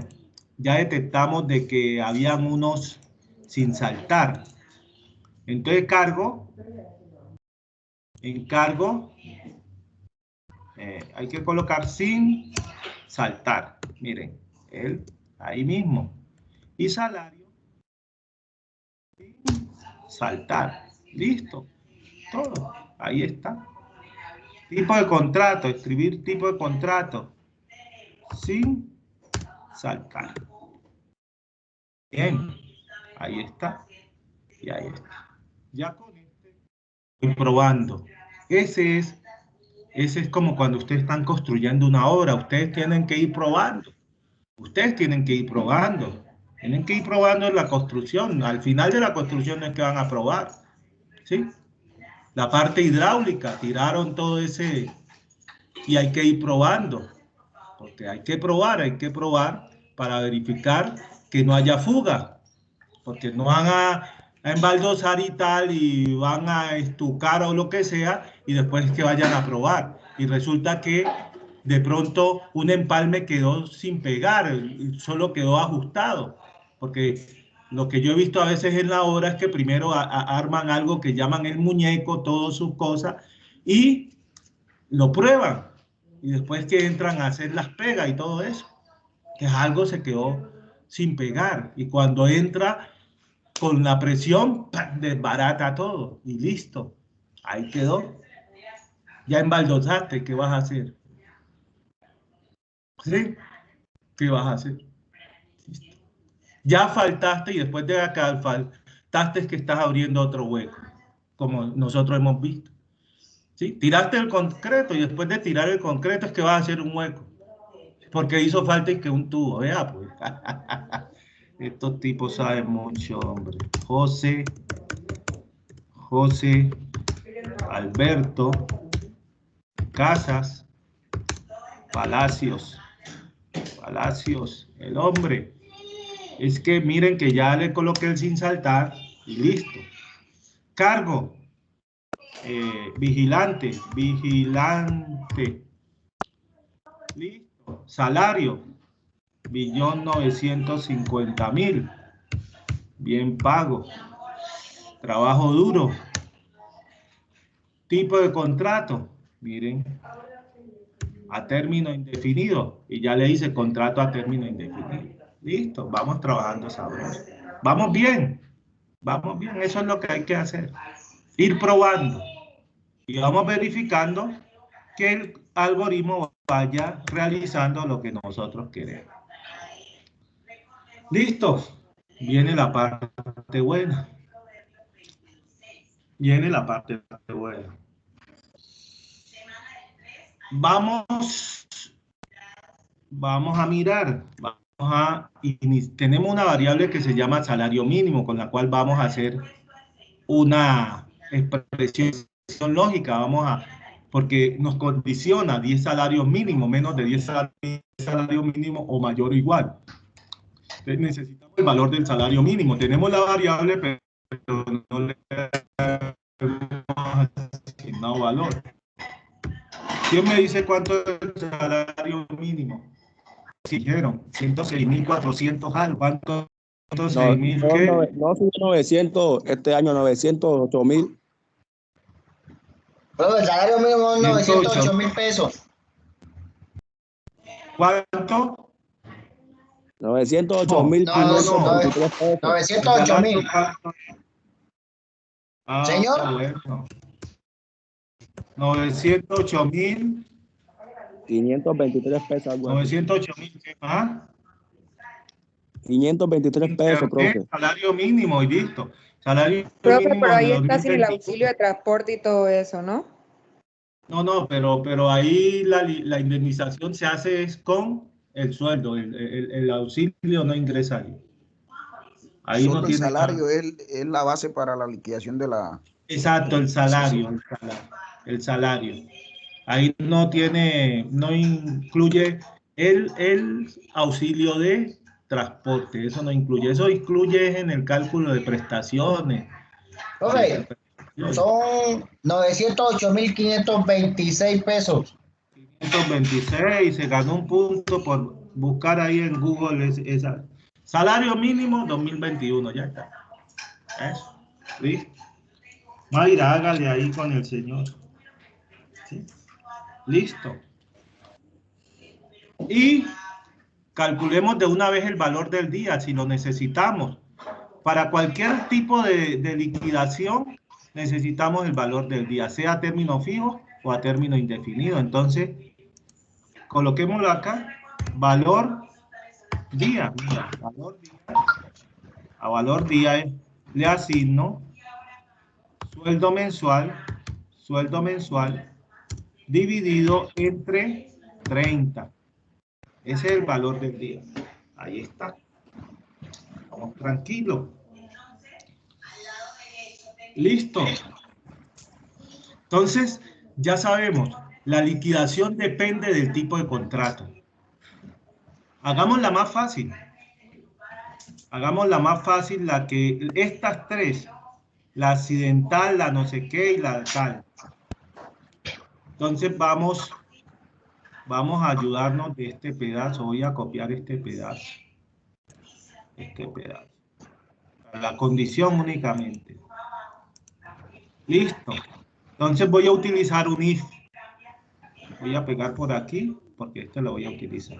ya detectamos de que habían unos sin saltar. Entonces encargo, hay que colocar sin saltar. Miren, ahí mismo. Y salario, sin saltar. Listo. Todo. Ahí está. Tipo de contrato, escribir tipo de contrato sin saltar. Bien, ahí está. Y ahí está. Ya con este estoy probando. Ese es como cuando ustedes están construyendo una obra. Ustedes tienen que ir probando. Ustedes tienen que ir probando. Tienen que ir probando en la construcción. Al final de la construcción es que van a probar. ¿Sí? La parte hidráulica, tiraron todo ese y hay que ir probando, porque hay que probar para verificar que no haya fuga, porque no van a embaldosar y tal y van a estucar o lo que sea y después que vayan a probar y resulta que de pronto un empalme quedó sin pegar, solo quedó ajustado, porque lo que yo he visto a veces en la obra es que primero arman algo que llaman el muñeco, todas sus cosas, y lo prueban. Y después que entran a hacer las pegas y todo eso, que algo se quedó sin pegar. Y cuando entra con la presión, ¡pam!, desbarata todo y listo. Ahí quedó. Ya embaldosaste, ¿qué vas a hacer? ¿Sí? ¿Qué vas a hacer? Ya faltaste y después de acá faltaste que estás abriendo otro hueco, como nosotros hemos visto. ¿Sí? Tiraste el concreto y después de tirar el concreto es que vas a hacer un hueco, porque hizo falta y que un tubo, vea pues. Estos tipos saben mucho, hombre. José, Alberto, Casas, Palacios, el hombre. Es que miren que ya le coloqué el sin saltar y listo. Cargo, vigilante. Listo. Salario, 1.950.000. Bien pago. Trabajo duro. Tipo de contrato, miren, a término indefinido. Y ya le hice contrato a término indefinido. Listo, vamos trabajando sabroso. Vamos bien, eso es lo que hay que hacer. Ir probando. Y vamos verificando que el algoritmo vaya realizando lo que nosotros queremos. Listo, viene la parte buena. Vamos a mirar, tenemos una variable que se llama salario mínimo, con la cual vamos a hacer una expresión lógica, porque nos condiciona 10 salarios mínimos, menos de 10 salarios mínimos o mayor o igual. Entonces necesitamos el valor del salario mínimo. Tenemos la variable, pero no le hemos asignado valor. ¿Quién me dice cuánto es el salario mínimo? Si dijeron 106.400 algo. ¿Cuánto? 106.000 qué? No, 900, este año 908.000. Pero el salario mínimo es 908.000 pesos. ¿Cuánto? 908.000. No, 908.000. Señor. Bueno. 908.000. 523 pesos. Algo 908.000, ¿qué más? 523 pesos, profe. Salario mínimo y listo. Salario profe, mínimo pero ahí de está sin el 2020. auxilio de transporte y todo eso, ¿no? No, pero ahí la indemnización se hace con el sueldo, el auxilio no ingresa ahí. Ahí Solo no el tiene salario es la base para la liquidación de la... Exacto, el salario. Ahí no incluye el auxilio de transporte, eso no incluye. Eso incluye en el cálculo de prestaciones. Ok, son 908.526 pesos. 226, se ganó un punto por buscar ahí en Google esa. Salario mínimo 2021, ya está. Eso, ¿listo? Mayra, hágale ahí con el señor. ¿Sí? Listo. Y calculemos de una vez el valor del día, si lo necesitamos. Para cualquier tipo de liquidación, necesitamos el valor del día, sea a término fijo o a término indefinido. Entonces, coloquémoslo acá, valor día. Mira, valor día. A valor día le asigno sueldo mensual dividido entre 30. Ese es el valor del día. Ahí está. Vamos tranquilos. Listo. Entonces, ya sabemos, la liquidación depende del tipo de contrato. Hagámosla más fácil. Hagámosla más fácil, la que estas tres, la accidental, la no sé qué y la tal. Entonces vamos a ayudarnos de este pedazo. Voy a copiar este pedazo. La condición únicamente. Listo. Entonces voy a utilizar un if. Voy a pegar por aquí porque este lo voy a utilizar.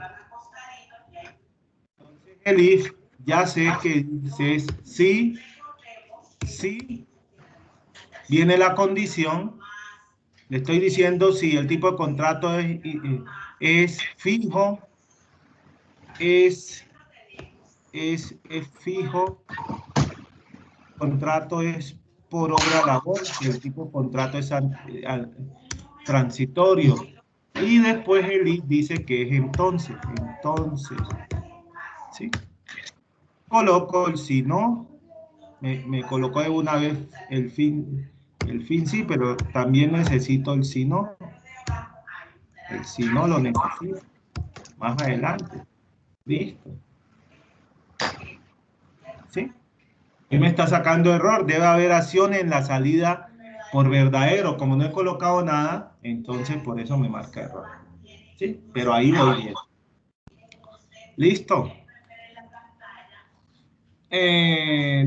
Entonces el if ya sé que dice si viene la condición. Le estoy diciendo si el tipo de contrato es fijo, es fijo, el contrato es por obra labor, si el tipo de contrato es transitorio. Y después el if dice que es entonces, ¿sí? Coloco el si no, me colocó de una vez el fin sí, pero también necesito el si no. El si no lo necesito más adelante. Listo. ¿Sí? Y me está sacando error. Debe haber acciones en la salida por verdadero. Como no he colocado nada, entonces por eso me marca error. ¿Sí? Pero ahí voy bien. Listo.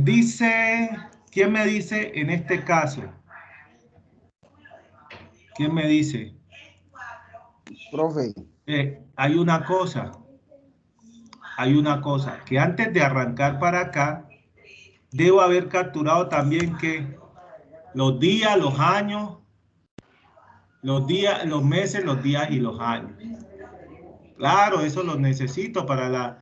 Dice, ¿quién me dice en este caso? ¿Quién me dice? Profe. Hay una cosa, que antes de arrancar para acá, debo haber capturado también que los días, los años, los meses, los días y los años. Claro, eso lo necesito para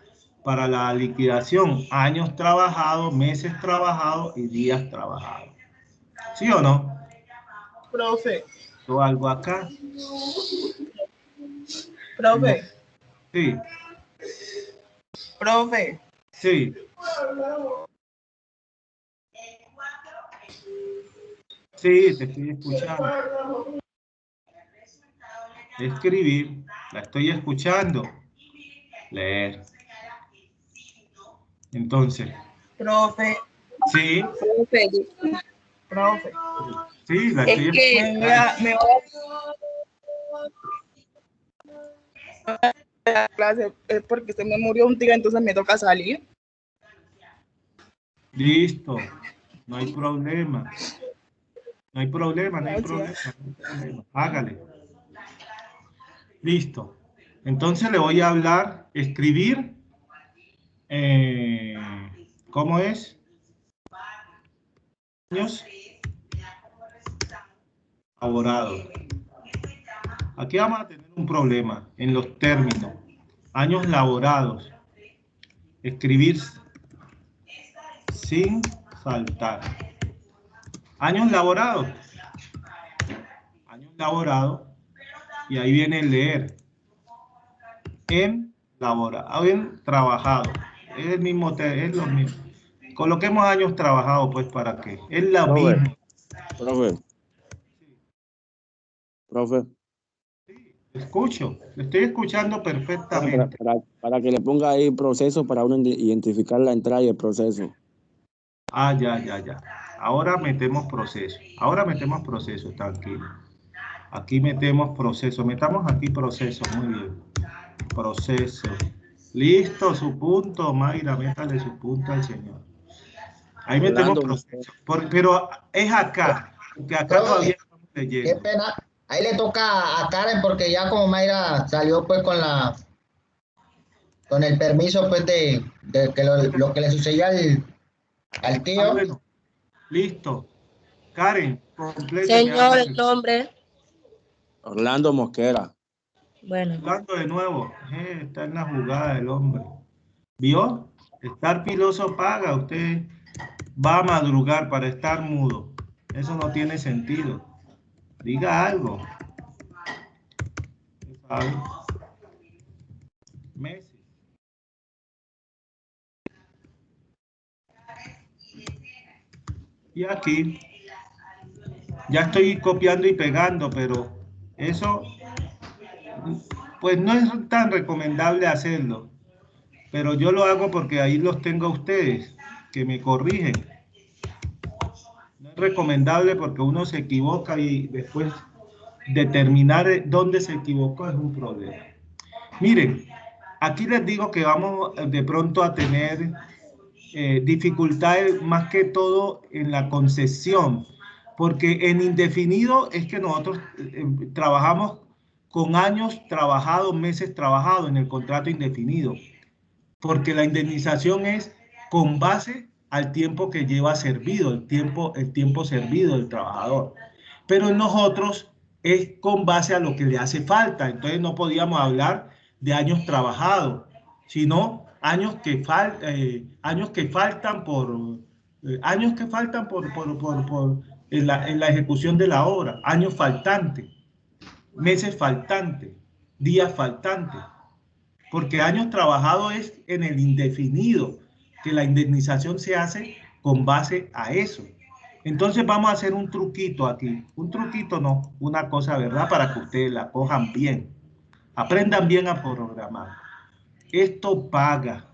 la liquidación. Años trabajados, meses trabajados y días trabajados. ¿Sí o no? Profe. ¿O algo acá? Profe. Sí. Profe. Sí. Sí, te estoy escuchando. Escribir, la estoy escuchando. Leer. Entonces. Profe. Sí. Profe. Sí, la estoy escuchando. Me voy a clase porque se me murió un tío, entonces me toca salir. Listo. No hay problema. No hay problema. Hágale. Listo. Entonces le voy a hablar, escribir. ¿Cómo es? Años laborados. Aquí vamos a tener un problema en los términos. Años laborados. Escribir sin saltar. Años laborados. Y ahí viene el leer. En laborado, en trabajado. Es el mismo, es lo mismo. Coloquemos años trabajados, pues, ¿para qué? Es lo mismo. Profe. Escucho, le estoy escuchando perfectamente. Para que le ponga ahí proceso para uno identificar la entrada y el proceso. Ah, ya. Ahora metemos proceso. Tranquilo. Aquí metemos proceso. Metamos aquí proceso. Muy bien. Proceso. Listo, su punto, Mayra. Métale su punto al señor. Ahí metemos proceso. Pero es acá. Porque acá todavía estamos leyendo. Qué pena. Ahí le toca a Karen porque ya como Mayra salió pues con el permiso pues de que lo que le sucedió al tío. Bueno, listo. Karen, completa. Señor, el nombre. Orlando Mosquera. Bueno. Hablando de nuevo, está en la jugada del hombre. ¿Vio? Estar piloso paga. Usted va a madrugar para estar mudo. Eso no tiene sentido. Diga algo. ¿Sabe? Meses. Y aquí ya estoy copiando y pegando, pero eso pues no es tan recomendable hacerlo. Pero yo lo hago porque ahí los tengo a ustedes, que me corrigen. No es recomendable porque uno se equivoca y después determinar dónde se equivocó es un problema. Miren, aquí les digo que vamos de pronto a tener dificultades más que todo en la concesión, porque en indefinido es que nosotros trabajamos con años trabajados, meses trabajados en el contrato indefinido, porque la indemnización es con base al tiempo que lleva servido, el tiempo servido del trabajador. Pero en nosotros es con base a lo que le hace falta. Entonces no podíamos hablar de años trabajados, sino años que faltan en la ejecución de la obra, años faltantes, meses faltantes, días faltantes. Porque años trabajados es en el indefinido, que la indemnización se hace con base a eso. Entonces vamos a hacer un truquito aquí. Un truquito no, una cosa, ¿verdad? Para que ustedes la cojan bien. Aprendan bien a programar. Esto paga.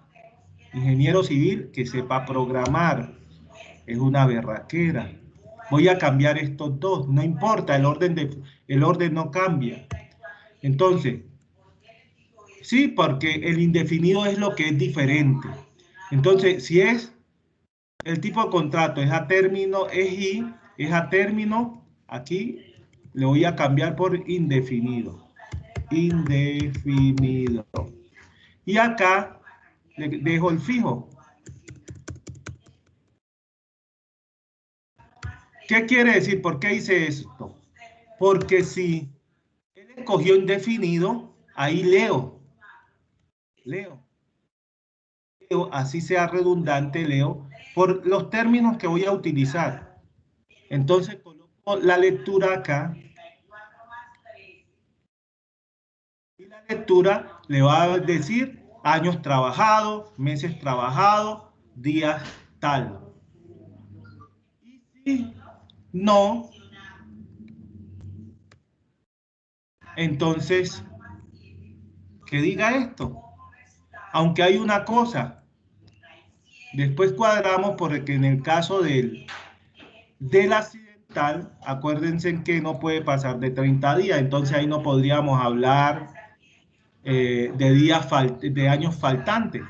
Ingeniero civil que sepa programar. Es una berraquera. Voy a cambiar estos dos. No importa, el orden no cambia. Entonces, sí, porque el indefinido es lo que es diferente. Entonces, si es el tipo de contrato es a término, es a término, aquí le voy a cambiar por indefinido. Indefinido. Y acá le dejo el fijo. ¿Qué quiere decir? ¿Por qué hice esto? Porque si él escogió indefinido, ahí leo, así sea redundante, leo, por los términos que voy a utilizar. Entonces coloco la lectura acá. Y la lectura le va a decir años trabajados, meses trabajados, días tal. Y si no, entonces, que diga esto. Aunque hay una cosa, después cuadramos porque en el caso del accidental, acuérdense que no puede pasar de 30 días, entonces ahí no podríamos hablar de años faltantes,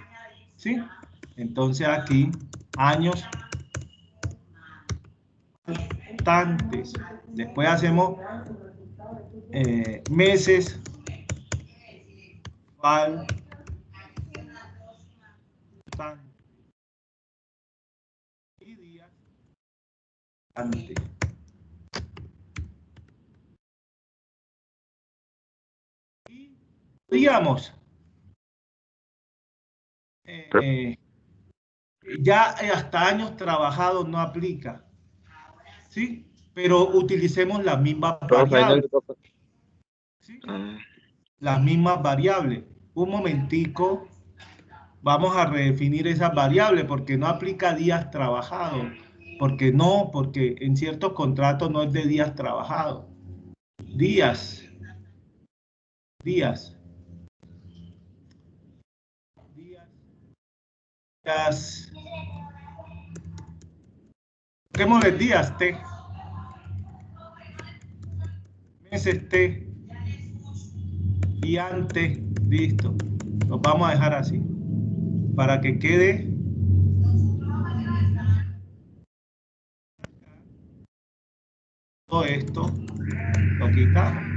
¿sí? Entonces aquí, años faltantes. Después hacemos meses faltantes. Y días faltantes. Y digamos, ya hasta años trabajados no aplica, ¿sí? Pero utilicemos las mismas variables. ¿Sí? Las mismas variables. Un momentico, vamos a redefinir esas variables porque no aplica días trabajados. Porque en ciertos contratos no es de días trabajados. Días. Busquémosle días, meses T y antes, listo. Los vamos a dejar así para que quede todo esto, lo quitamos.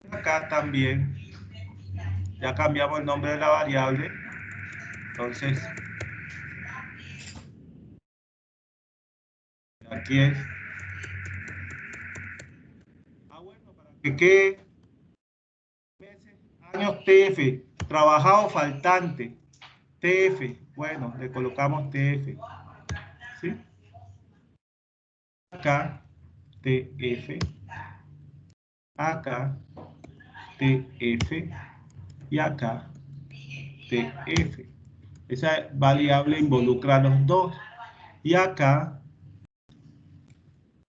Acá también ya cambiamos el nombre de la variable, entonces aquí es bueno, para que quede meses, años TF, trabajado faltante, TF, bueno, le colocamos TF, ¿sí? Acá TF, acá TF y acá TF. Esa variable involucra a los dos. Y acá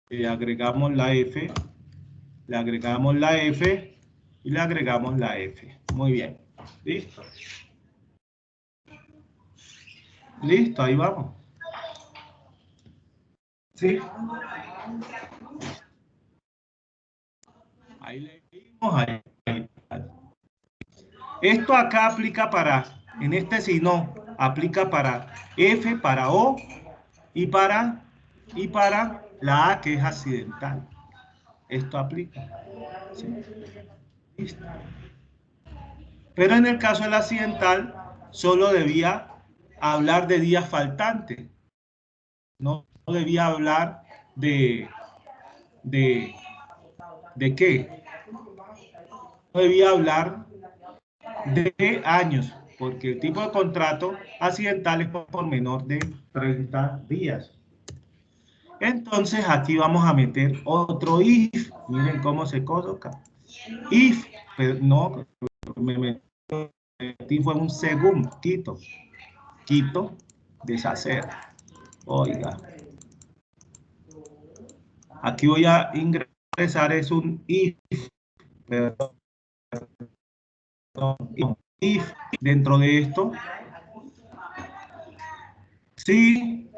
le agregamos la F, le agregamos la F y le agregamos la F. Muy bien. ¿Listo? Listo, ahí vamos. ¿Sí? Ahí leímos. Ahí. Esto acá aplica para, en este si no, aplica para F, para O y para la A, que es accidental. Esto aplica. ¿Sí? Listo. Pero en el caso del accidental, solo debía hablar de días faltantes. No debía hablar ¿de qué? No debía hablar de años, porque el tipo de contrato accidental es por menor de 30 días. Entonces aquí vamos a meter otro if. Miren cómo se coloca. If, pero no, me metí fue un según, quito, deshacer. Oiga. Aquí voy a ingresar, es un if, perdón, if, dentro de esto, sí,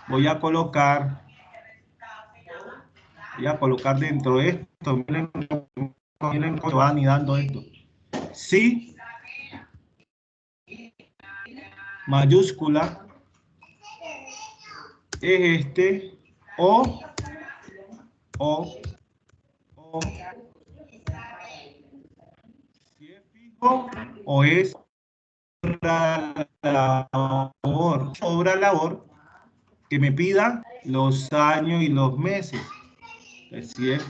voy a colocar dentro de esto, miren cómo va anidando esto, sí, mayúscula, es este, o, si es fijo o es obra labor, que me pida los años y los meses. Si es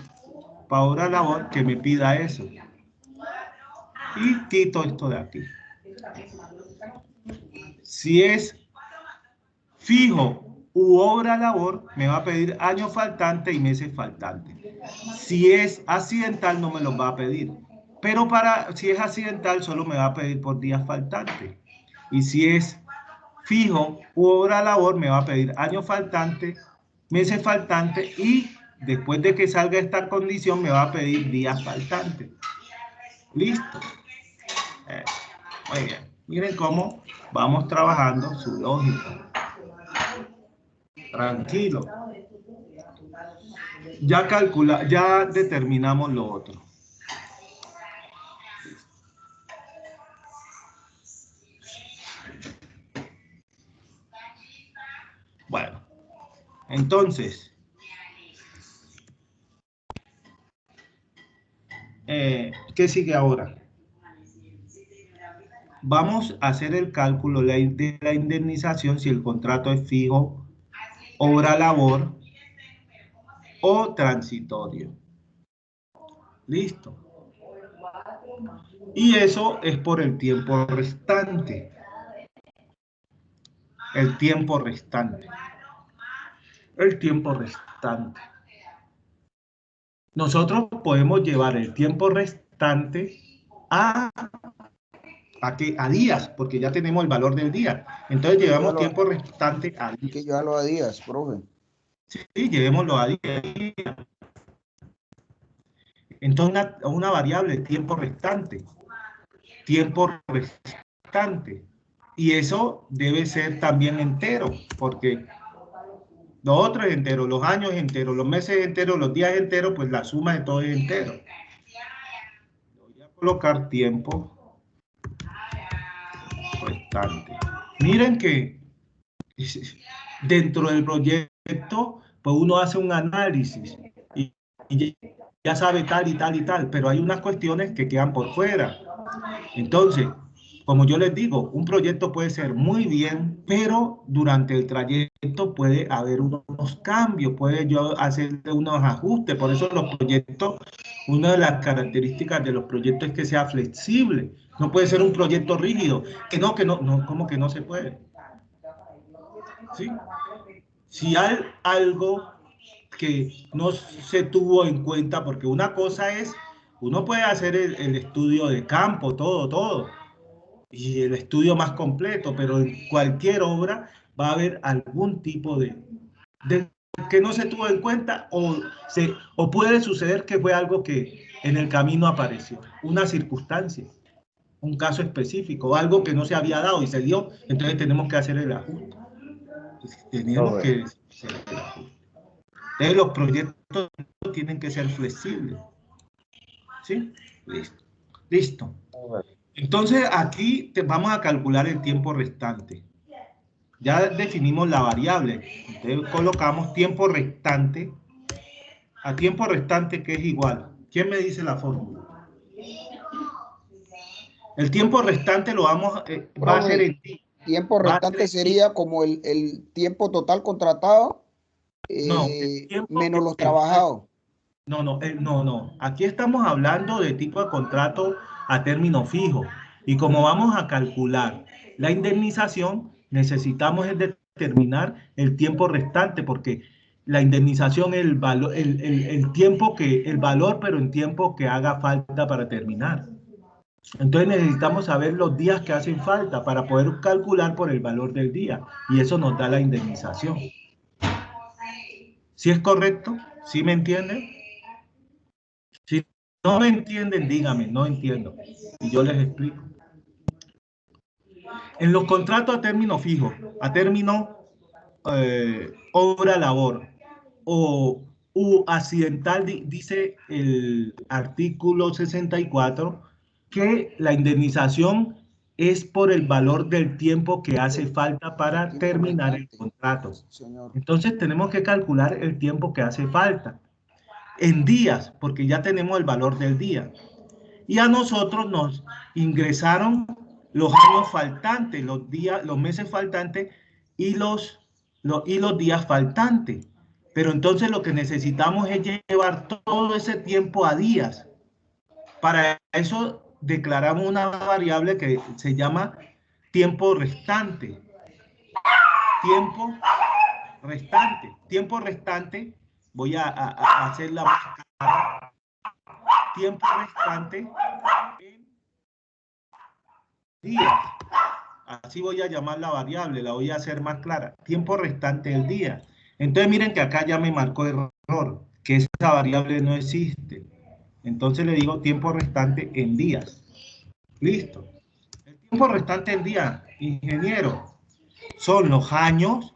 para obra labor, que me pida eso. Y quito esto de aquí. Si es fijo u obra labor, me va a pedir años faltantes y meses faltantes. Si es accidental, no me los va a pedir. Pero si es accidental, solo me va a pedir por días faltantes. Y si es fijo u obra labor, me va a pedir años faltantes, meses faltantes y después de que salga esta condición, me va a pedir días faltantes. Listo. Muy bien. Miren cómo vamos trabajando su lógica. Tranquilo. Ya determinamos lo otro. Bueno, entonces, ¿qué sigue ahora? Vamos a hacer el cálculo de la indemnización si el contrato es fijo, obra labor o transitorio. Listo. Y eso es por el tiempo restante. El tiempo restante. Nosotros podemos llevar el tiempo restante a días, porque ya tenemos el valor del día. Entonces llevamos tiempo restante a días. Hay que llevarlo a días, profe. Sí, llevémoslo a días. entonces una variable, tiempo restante. Tiempo restante. Y eso debe ser también entero, porque lo otro es entero, los años enteros, los meses enteros, los días enteros, pues la suma de todo es entero. Voy a colocar tiempo restante. Miren que dentro del proyecto, pues uno hace un análisis y ya sabe tal y tal y tal, pero hay unas cuestiones que quedan por fuera. Entonces, como yo les digo, un proyecto puede ser muy bien, pero durante el trayecto puede haber unos cambios, puede yo hacer unos ajustes. Por eso los proyectos, una de las características de los proyectos es que sea flexible. No puede ser un proyecto rígido, no, ¿cómo que no se puede? ¿Sí? Si hay algo que no se tuvo en cuenta, porque una cosa es, uno puede hacer el estudio de campo, todo, y el estudio más completo, pero en cualquier obra va a haber algún tipo de que no se tuvo en cuenta o puede suceder que fue algo que en el camino apareció, una circunstancia, un caso específico, algo que no se había dado y se dio, entonces tenemos que hacer el ajuste. Tenemos que hacer el ajuste. Entonces los proyectos tienen que ser flexibles. ¿Sí? Listo. Entonces aquí vamos a calcular el tiempo restante. Ya definimos la variable. Entonces colocamos tiempo restante a tiempo restante, que es igual. ¿Quién me dice la fórmula? El tiempo restante lo vamos va a ser en tiempo restante sería como el tiempo total contratado menos los trabajados. No. Aquí estamos hablando de tipo de contrato a término fijo. Y como vamos a calcular la indemnización, necesitamos determinar el tiempo restante, porque la indemnización es el valor, el valor, pero en tiempo que haga falta para terminar. Entonces necesitamos saber los días que hacen falta para poder calcular por el valor del día. Y eso nos da la indemnización. ¿Sí es correcto? ¿Sí me entienden? Si no me entienden, díganme, no entiendo. Y yo les explico. En los contratos a término fijo, a término obra-labor o accidental, dice el artículo 64, que la indemnización es por el valor del tiempo que hace falta para terminar el contrato. Entonces tenemos que calcular el tiempo que hace falta en días, porque ya tenemos el valor del día. Y a nosotros nos ingresaron los años faltantes, los meses faltantes y los días faltantes. Pero entonces lo que necesitamos es llevar todo ese tiempo a días. Para eso declaramos una variable que se llama tiempo restante. Tiempo restante, voy a hacerla más clara. Tiempo restante en días. Así voy a llamar la variable, la voy a hacer más clara. Tiempo restante del día. Entonces miren que acá ya me marcó error, que esa variable no existe. Entonces le digo tiempo restante en días. Listo. El tiempo restante en días, ingeniero, son los años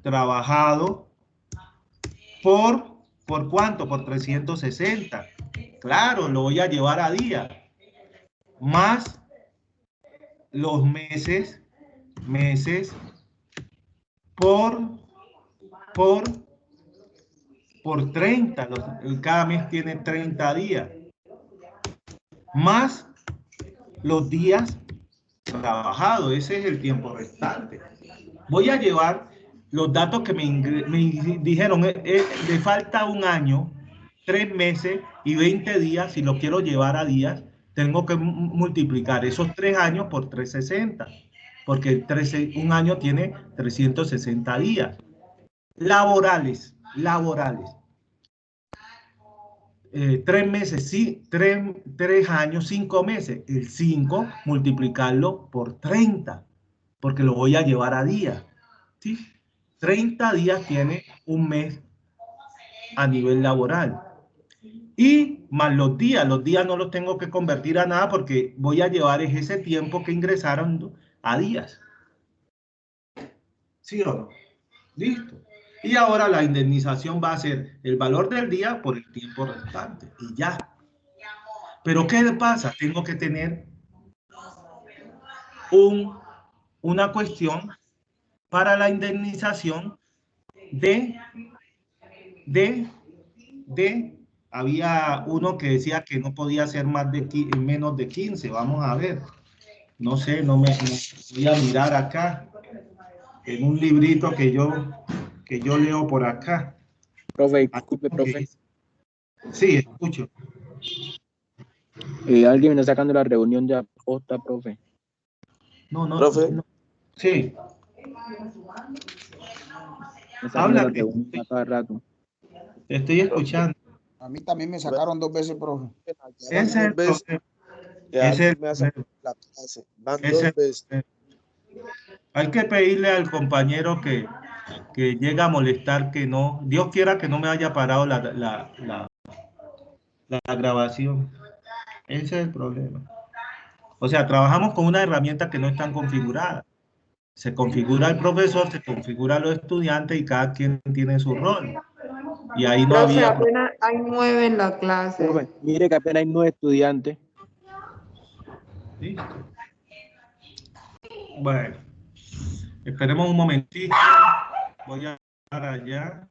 trabajados ¿por cuánto? Por 360. Claro, lo voy a llevar a día. Más los meses por 30. Cada mes tiene 30 días. Más los días trabajados. Ese es el tiempo restante. Voy a llevar los datos que me dijeron. Le falta un año, 3 meses y 20 días. Si lo quiero llevar a días, tengo que multiplicar esos 3 años por 360. Porque un año tiene 360 días. Laborales. 3 meses, sí, 3 años, 5 meses. El 5 multiplicarlo por 30, porque lo voy a llevar a día. ¿Sí? 30 días tiene un mes a nivel laboral. Y más los días no los tengo que convertir a nada porque voy a llevar ese tiempo que ingresaron a días. ¿Sí o no? Listo. Y ahora la indemnización va a ser el valor del día por el tiempo restante. Y ya. Pero ¿qué pasa? Tengo que tener una cuestión para la indemnización había uno que decía que no podía ser menos de 15. Vamos a ver. No sé, no voy a mirar acá en un librito que yo leo por acá. Profe, disculpe, profe. Sí, escucho. Alguien me está sacando la reunión de aposta, profe. No. Sí. Me sacan Habla. la reunión cada rato. Estoy escuchando. A mí también me sacaron 2 veces, profe. Ese es el problema. Hay que pedirle al compañero que llega a molestar, que no, Dios quiera que no me haya parado la grabación. Ese es el problema. O sea, trabajamos con una herramienta que no están configuradas. Se configura el profesor, se configura los estudiantes y cada quien tiene su rol. Y ahí no Profe, había... apenas hay 9 en la clase. Profe, mire que apenas hay 9 estudiantes. Listo. Bueno, esperemos un momentito. Voy a dar allá.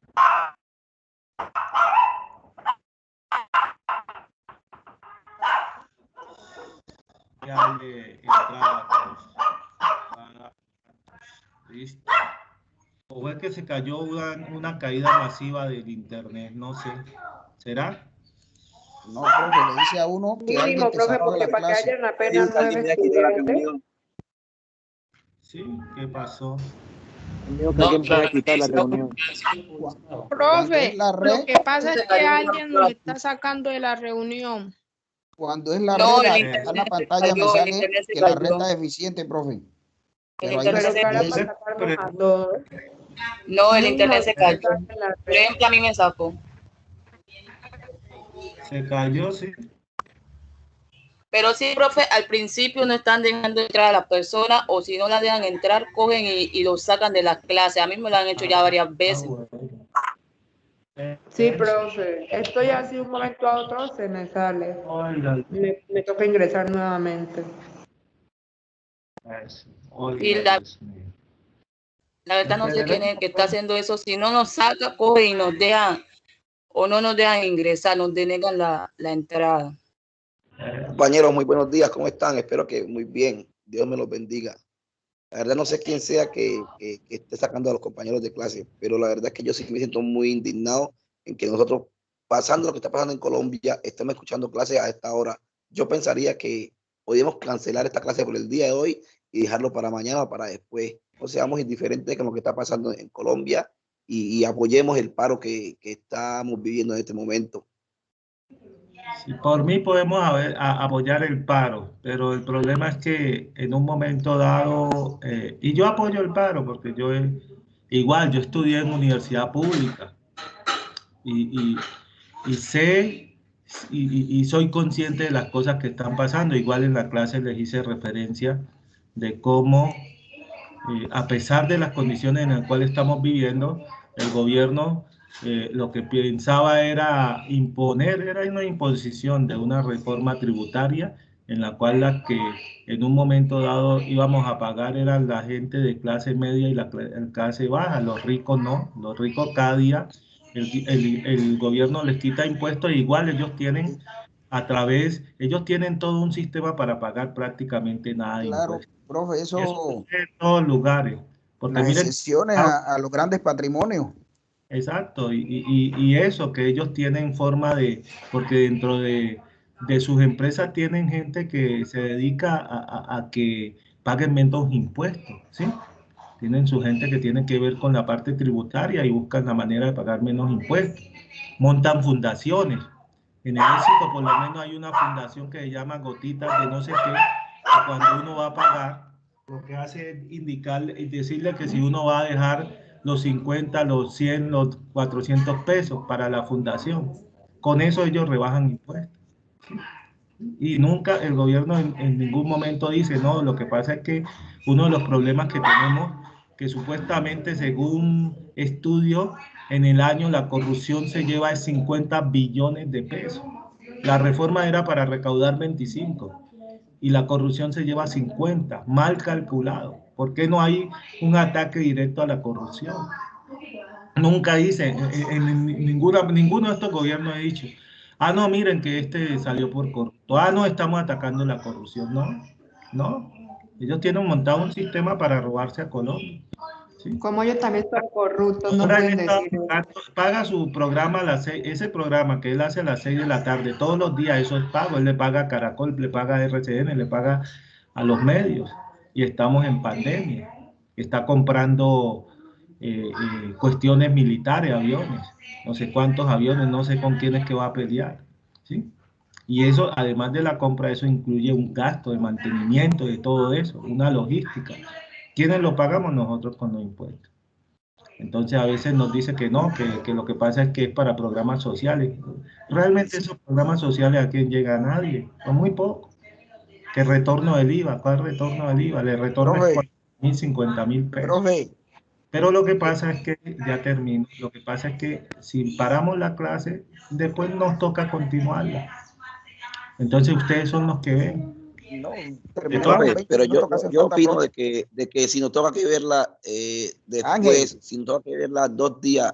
Darle entrada. Listo. O es que se cayó una caída masiva del internet, no sé. ¿Será? No, profe, le dice a uno que alguien Mínimo, te profe, sacó de la porque para que clase. hayan apenas 9 estudiantes. Sí, ¿qué pasó? Amigo, que alguien pueda quitar la reunión. Profe, la red, lo que pasa es que alguien nos está sacando de la reunión. cuando es la No, red, el acá en la internet se pantalla me cayó, el sale internet se que la red cayó. está deficiente, profe. El Pero ahí internet Pero se que ahora cayó. para sacarnos a todos. No, el Mínimo internet se que cayó. saquen la Por red. ejemplo, a mí me sacó. Se cayó, sí. Pero sí, profe, al principio no están dejando entrar a la persona o si no la dejan entrar, cogen y lo sacan de la clase. A mí me lo han hecho ya varias veces. Bueno. Sí, profe. Esto ya así un momento a otro se me sale. Oiga, Me toca ingresar nuevamente. eso. Oiga, Y Dios mío. la verdad no sé quién es el que está haciendo eso. Si no nos saca, cogen y nos dejan o no nos dejan ingresar, nos denegan la entrada. Compañeros, muy buenos días, ¿cómo están? Espero que muy bien, Dios me los bendiga. La verdad no sé quién sea que esté sacando a los compañeros de clase, pero la verdad es que yo sí me siento muy indignado en que nosotros, pasando lo que está pasando en Colombia, estemos escuchando clases a esta hora. Yo pensaría que podíamos cancelar esta clase por el día de hoy y dejarlo para mañana o para después. No seamos indiferentes con lo que está pasando en Colombia y apoyemos el paro que estamos viviendo en este momento. Sí, por mí podemos apoyar el paro, pero el problema es que en un momento dado, y yo apoyo el paro porque yo estudié en universidad pública y sé y soy consciente de las cosas que están pasando. Igual en la clase les hice referencia de cómo, a pesar de las condiciones en las cuales estamos viviendo, el gobierno lo que pensaba era era una imposición de una reforma tributaria en la cual la que en un momento dado íbamos a pagar eran la gente de clase media y la clase baja, los ricos no, los ricos cada día el gobierno les quita impuestos, igual ellos tienen ellos tienen todo un sistema para pagar prácticamente nada de claro, impuestos. profe, Eso eso, en todos lugares. Porque las miren, excepciones a los grandes patrimonios. exacto, y eso, que ellos tienen forma porque dentro de sus empresas tienen gente que se dedica a que paguen menos impuestos, ¿sí? Tienen su gente que tiene que ver con la parte tributaria y buscan la manera de pagar menos impuestos. Montan fundaciones. En el éxito por lo menos hay una fundación que se llama Gotitas de no sé qué, que cuando uno va a pagar, lo que hace es indicar y decirle que si uno va a dejar los 50, los 100, los 400 pesos para la fundación. Con eso ellos rebajan impuestos. Y nunca el gobierno en ningún momento dice, no, lo que pasa es que uno de los problemas que tenemos, que supuestamente según estudios, en el año la corrupción se lleva 50 billones de pesos. La reforma era para recaudar 25 y la corrupción se lleva 50, mal calculado. ¿Por qué no hay un ataque directo a la corrupción? Nunca dice, ninguno de estos gobiernos ha dicho, ah, no, miren que este salió por corrupto. Ah, no, estamos atacando la corrupción. No, no. Ellos tienen montado un sistema para robarse a Colombia. ¿Sí? Como ellos también son corruptos, no Ahora pueden decir paga su programa a las 6, ese programa que él hace a las 6 de la tarde, todos los días, eso es pago. Él le paga a Caracol, le paga a RCN, le paga a los medios. Y estamos en pandemia. Está comprando cuestiones militares, aviones, no sé cuántos aviones, no sé con quién es que va a pelear, ¿sí? Y eso, además de la compra, eso incluye un gasto de mantenimiento de todo eso, una logística. ¿Quiénes lo pagamos? Nosotros con los impuestos. Entonces a veces nos dice que no, que lo que pasa es que es para programas sociales. Realmente esos programas sociales a quién llega a nadie, son muy pocos. ¿Qué retorno del IVA? ¿Cuál retorno del IVA? Le retorna 40.000, 50.000 pesos. Pero lo que pasa es que, ya termino, lo que pasa es que si paramos la clase, después nos toca continuarla. Entonces ustedes son los que ven. No, pero yo opino de que si nos toca que verla después, si nos toca que verla 2 días,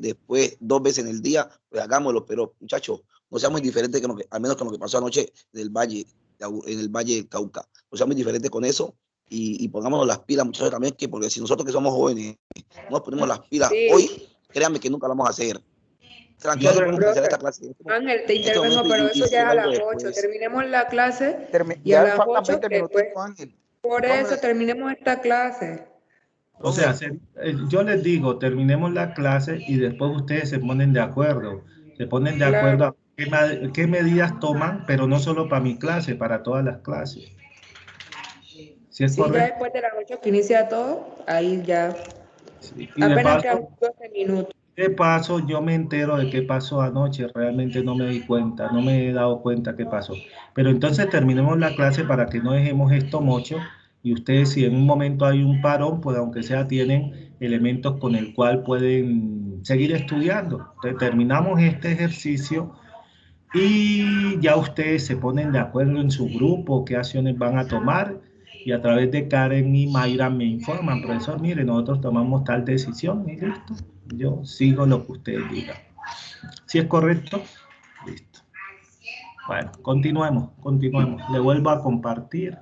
después 2 veces en el día, pues hagámoslo. Pero muchachos, no seamos diferentes, al menos con lo que pasó anoche en el Valle del Cauca. No seamos diferentes con eso. Y pongámonos las pilas, muchachos, también, porque si nosotros que somos jóvenes no nos ponemos las pilas hoy, créanme que nunca lo vamos a hacer. Tranquilo, hacer esta clase. Ángel, te intervengo, pero eso ya es a las 8. Terminemos la clase y a las 8 después. Por eso terminemos esta clase. O sea, yo les digo, terminemos la clase y después ustedes se ponen de acuerdo. Se ponen de acuerdo a qué medidas toman, pero no solo para mi clase, para todas las clases. ¿Sí es correcto? Ya después de las 8 que inicia todo, ahí ya. Sí. Apenas quedan 12 minutos. De paso, yo me entero de qué pasó anoche. Realmente no me di cuenta, no me he dado cuenta qué pasó. Pero entonces terminemos la clase para que no dejemos esto mocho. Y ustedes, si en un momento hay un parón, pues aunque sea tienen elementos con el cual pueden seguir estudiando. Entonces terminamos este ejercicio y ya ustedes se ponen de acuerdo en su grupo, qué acciones van a tomar. Y a través de Karen y Mayra me informan, profesor, mire, nosotros tomamos tal decisión y listo. Yo sigo lo que ustedes digan. ¿Sí es correcto? Listo. Bueno, continuemos. Le vuelvo a compartir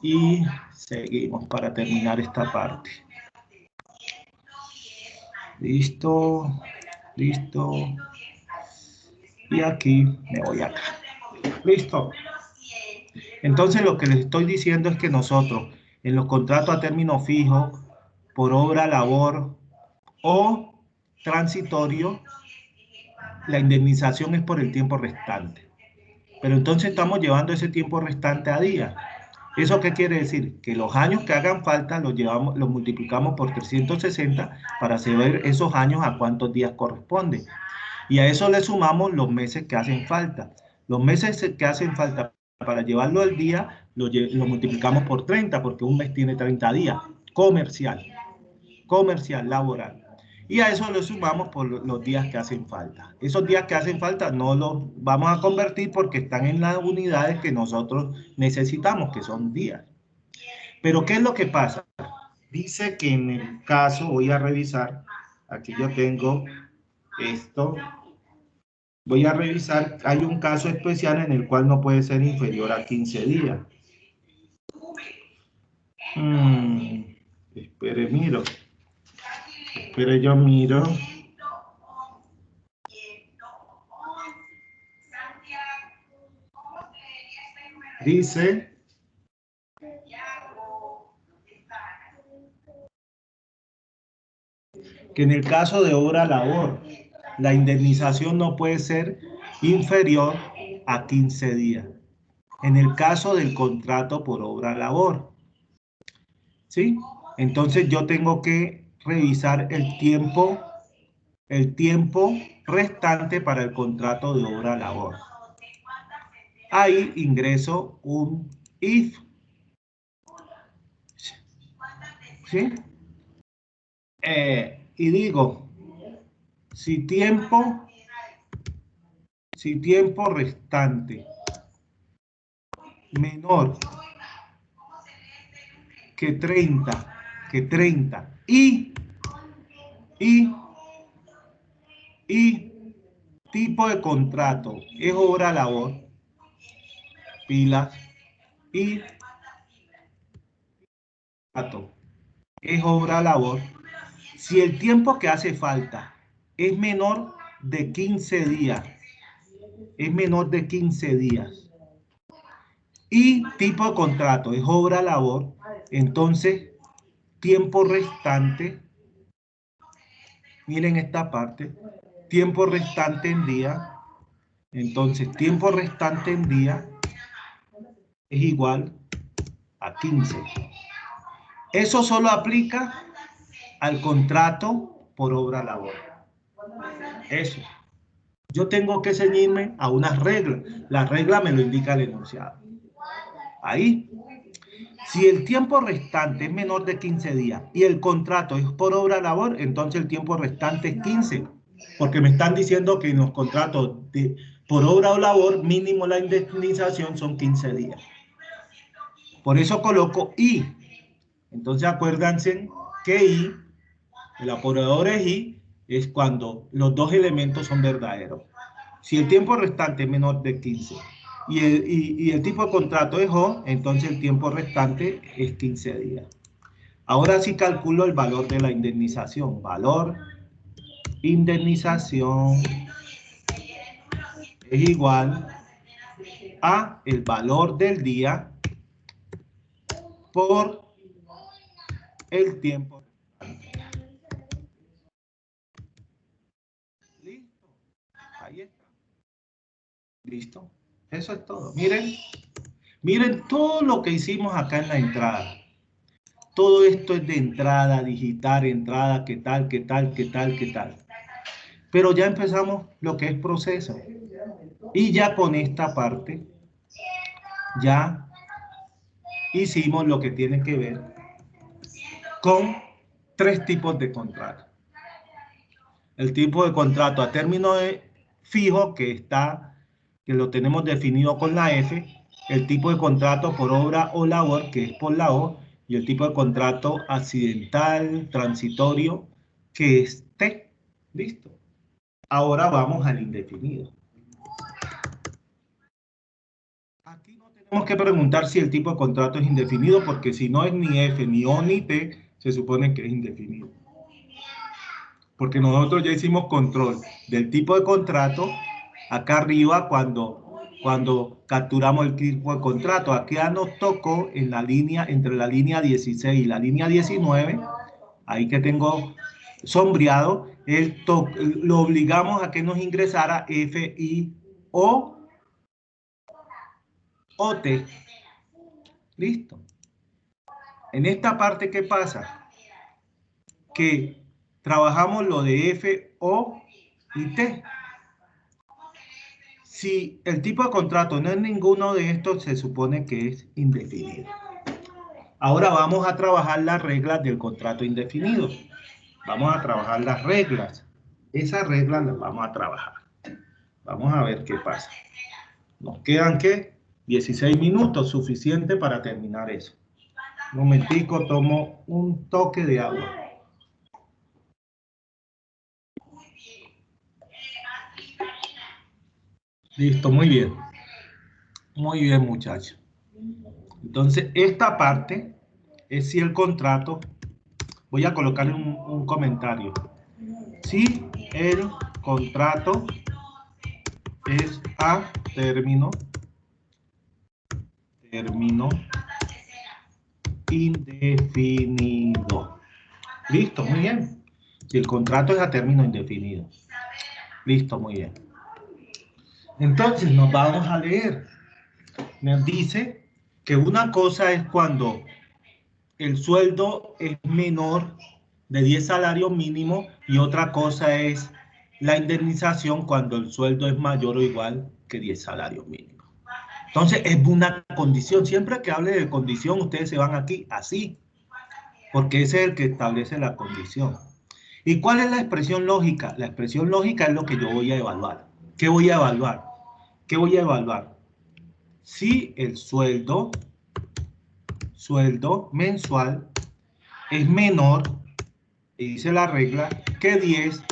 y seguimos para terminar esta parte. Listo. Y aquí me voy acá. Listo. Entonces lo que les estoy diciendo es que nosotros en los contratos a término fijo, por obra, labor o transitorio, la indemnización es por el tiempo restante. Pero entonces estamos llevando ese tiempo restante a día. ¿Eso qué quiere decir? Que los años que hagan falta los multiplicamos por 360 para saber esos años a cuántos días corresponden. Y a eso le sumamos los meses que hacen falta. Los meses que hacen falta para llevarlo al día, lo multiplicamos por 30, porque un mes tiene 30 días. Comercial, laboral. Y a eso le sumamos por los días que hacen falta. Esos días que hacen falta no los vamos a convertir porque están en las unidades que nosotros necesitamos, que son días. Pero ¿qué es lo que pasa? Dice que en el caso, voy a revisar, aquí yo tengo esto. Voy a revisar, hay un caso especial en el cual no puede ser inferior a 15 días. Espere, yo miro. Dice que en el caso de obra-labor, la indemnización no puede ser inferior a 15 días. En el caso del contrato por obra-labor, ¿sí? Entonces yo tengo que revisar el tiempo restante para el contrato de obra-labor. Ahí ingreso un if, ¿sí? Y digo, si tiempo restante menor que 30 y tipo de contrato es obra-labor, pilas, y es obra-labor, si el tiempo que hace falta es menor de 15 días, y tipo de contrato es obra-labor, entonces tiempo restante, miren esta parte, tiempo restante en día, entonces tiempo restante en día es igual a 15. Eso solo aplica al contrato por obra-labor. Eso. Yo tengo que ceñirme a unas reglas. La regla me lo indica el enunciado. Ahí. Si el tiempo restante es menor de 15 días y el contrato es por obra-labor, entonces el tiempo restante es 15. Porque me están diciendo que en los contratos por obra o labor, mínimo la indemnización son 15 días. Por eso coloco I. Entonces acuérdense que I, el operador es I, es cuando los dos elementos son verdaderos. Si el tiempo restante es menor de 15 y el tipo de contrato es O, entonces el tiempo restante es 15 días. Ahora sí calculo el valor de la indemnización. Valor, indemnización es igual a el valor del día por el tiempo. Listo. Ahí está. Listo. Eso es todo. Miren todo lo que hicimos acá en la entrada. Todo esto es de entrada, digitar, entrada, qué tal. Pero ya empezamos lo que es proceso. Y ya con esta parte, ya hicimos lo que tiene que ver con 3 tipos de contrato. El tipo de contrato a término fijo que lo tenemos definido con la F, el tipo de contrato por obra o labor que es por la O, y el tipo de contrato accidental, transitorio, que es T. Listo. Ahora vamos al indefinido. Aquí no tenemos que preguntar si el tipo de contrato es indefinido, porque si no es ni F, ni O, ni T, se supone que es indefinido. Porque nosotros ya hicimos control del tipo de contrato acá arriba cuando capturamos el tipo de contrato. Aquí ya nos tocó en la línea, entre la línea 16 y la línea 19, ahí que tengo sombreado, lo obligamos a que nos ingresara F, I, O T. Listo. En esta parte, ¿qué pasa? Que trabajamos lo de F, O y T. Si el tipo de contrato no es ninguno de estos, se supone que es indefinido. Ahora vamos a trabajar las reglas del contrato indefinido. Vamos a trabajar las reglas. Esas reglas las vamos a trabajar. Vamos a ver qué pasa. Nos quedan, ¿qué? 16 minutos, suficiente para terminar eso. Un momentico, tomo un toque de agua. Listo, muy bien. Muy bien, muchachos. Entonces, esta parte es si el contrato, voy a colocarle un comentario. Si el contrato es a término indefinido. Listo, muy bien. Si el contrato es a término indefinido. Listo, muy bien. Entonces, nos vamos a leer. Nos dice que una cosa es cuando el sueldo es menor de 10 salarios mínimos y otra cosa es la indemnización cuando el sueldo es mayor o igual que 10 salarios mínimos. Entonces, es una condición. Siempre que hable de condición, ustedes se van aquí así, porque ese es el que establece la condición. ¿Y cuál es la expresión lógica? La expresión lógica es lo que yo voy a evaluar. ¿Qué voy a evaluar? ¿Qué voy a evaluar? Si el sueldo mensual es menor, y dice la regla, que 10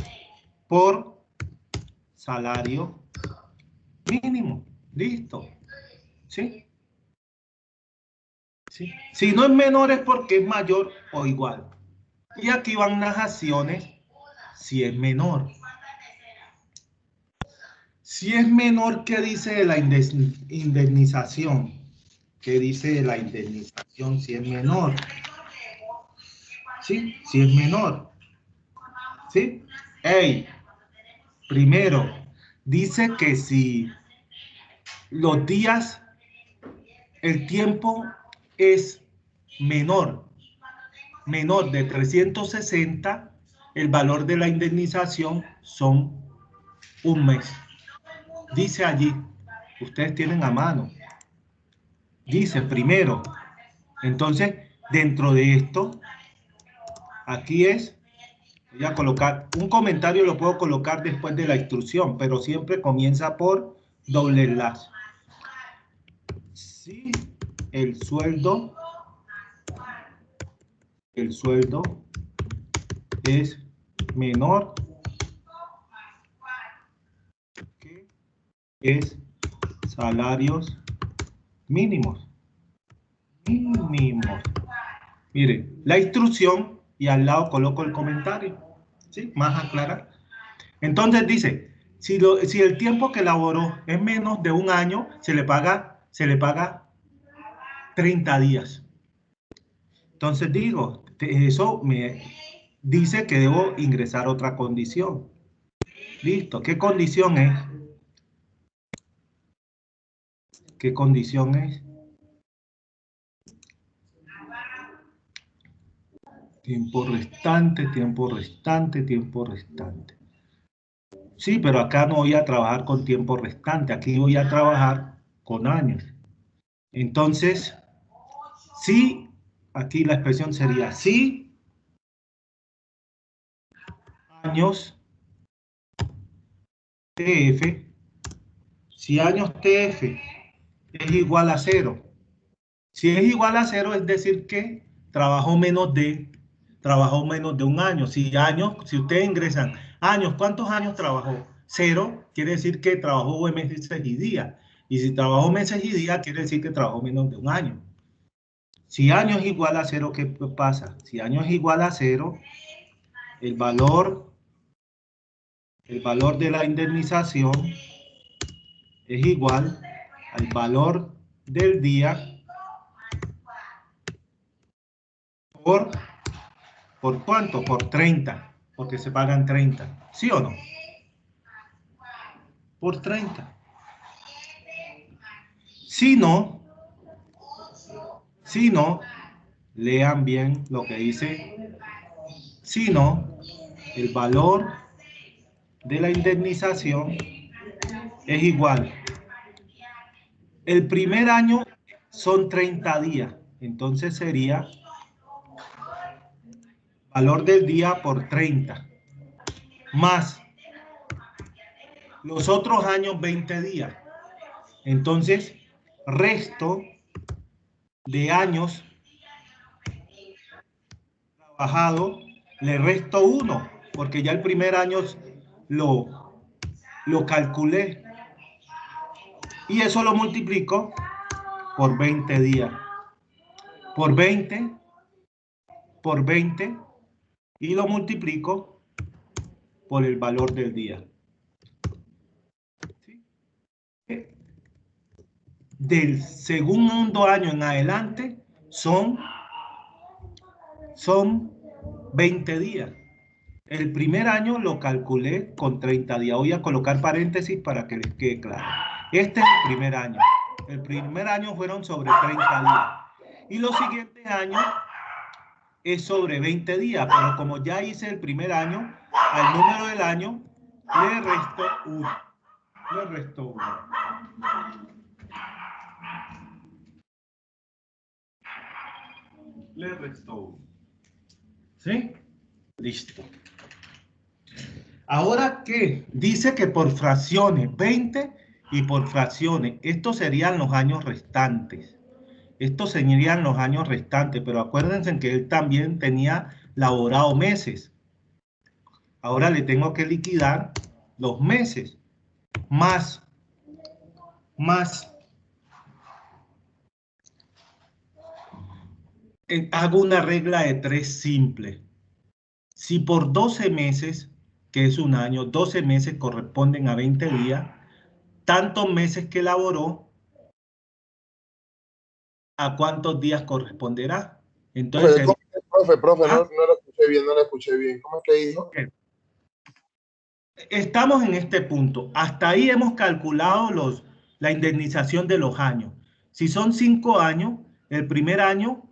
por salario mínimo. Listo. ¿Sí? ¿Sí? Si no es menor es porque es mayor o igual. Y aquí van las acciones si es menor. Si es menor, ¿qué dice de la indemnización? ¿Qué dice de la indemnización si es menor? ¿Sí? Si es menor. ¿Sí? Hey, primero, dice que si los días, el tiempo es menor de 360, el valor de la indemnización son un mes. Dice allí, ustedes tienen a mano. Dice primero. Entonces, dentro de esto, aquí es, voy a colocar, un comentario lo puedo colocar después de la instrucción, pero siempre comienza por doble enlace. Si el sueldo es menor que es salarios mínimos. Miren, la instrucción y al lado coloco el comentario, ¿sí? Más aclarar. Entonces dice, si el tiempo que laboró es menos de un año, se le paga 30 días. Entonces digo, eso me dice que debo ingresar otra condición. Listo, ¿qué condición es? ¿Qué condición es? Tiempo restante. Sí, pero acá no voy a trabajar con tiempo restante, aquí voy a trabajar con años. Entonces, sí, aquí la expresión sería sí, años TF, si años TF es igual a 0. Si es igual a 0, es decir que trabajó menos de un año. Si ustedes ingresan años, ¿cuántos años trabajó? 0, quiere decir que trabajó meses y días. Y si trabajó meses y días, quiere decir que trabajó menos de un año. Si año es igual a 0, ¿qué pasa? Si año es igual a 0, el valor de la indemnización es igual al valor del día ¿por cuánto? Por 30, porque se pagan 30. ¿Sí o no? Por 30. Si no, lean bien lo que dice. Si no, el valor de la indemnización es igual. El primer año son 30 días, entonces sería valor del día por 30, más los otros años 20 días. Entonces, resto de años trabajado, le resto 1, porque ya el primer año lo calculé. Y eso lo multiplico por 20 días. Por 20, y lo multiplico por el valor del día. ¿Sí? Del segundo año en adelante son 20 días. El primer año lo calculé con 30 días. Voy a colocar paréntesis para que les quede claro. Este es el primer año. El primer año fueron sobre 30 días. Y los siguientes años es sobre 20 días, pero como ya hice el primer año, al número del año le resto 1. Le resto 1. Le resto 1. ¿Sí? Listo. Ahora, ¿qué? Dice que por fracciones, 20 y por fracciones. Estos serían los años restantes. Estos serían los años restantes, pero acuérdense que él también tenía laborado meses. Ahora le tengo que liquidar los meses. Más. Hago una regla de 3 simple. Si por 12 meses, que es un año, 12 meses corresponden a 20 días, tantos meses que laboró, ¿a cuántos días corresponderá? Entonces, profe, no lo escuché bien, ¿Cómo es que dijo? Okay. Estamos en este punto. Hasta ahí hemos calculado la indemnización de los años. Si son 5 años, el primer año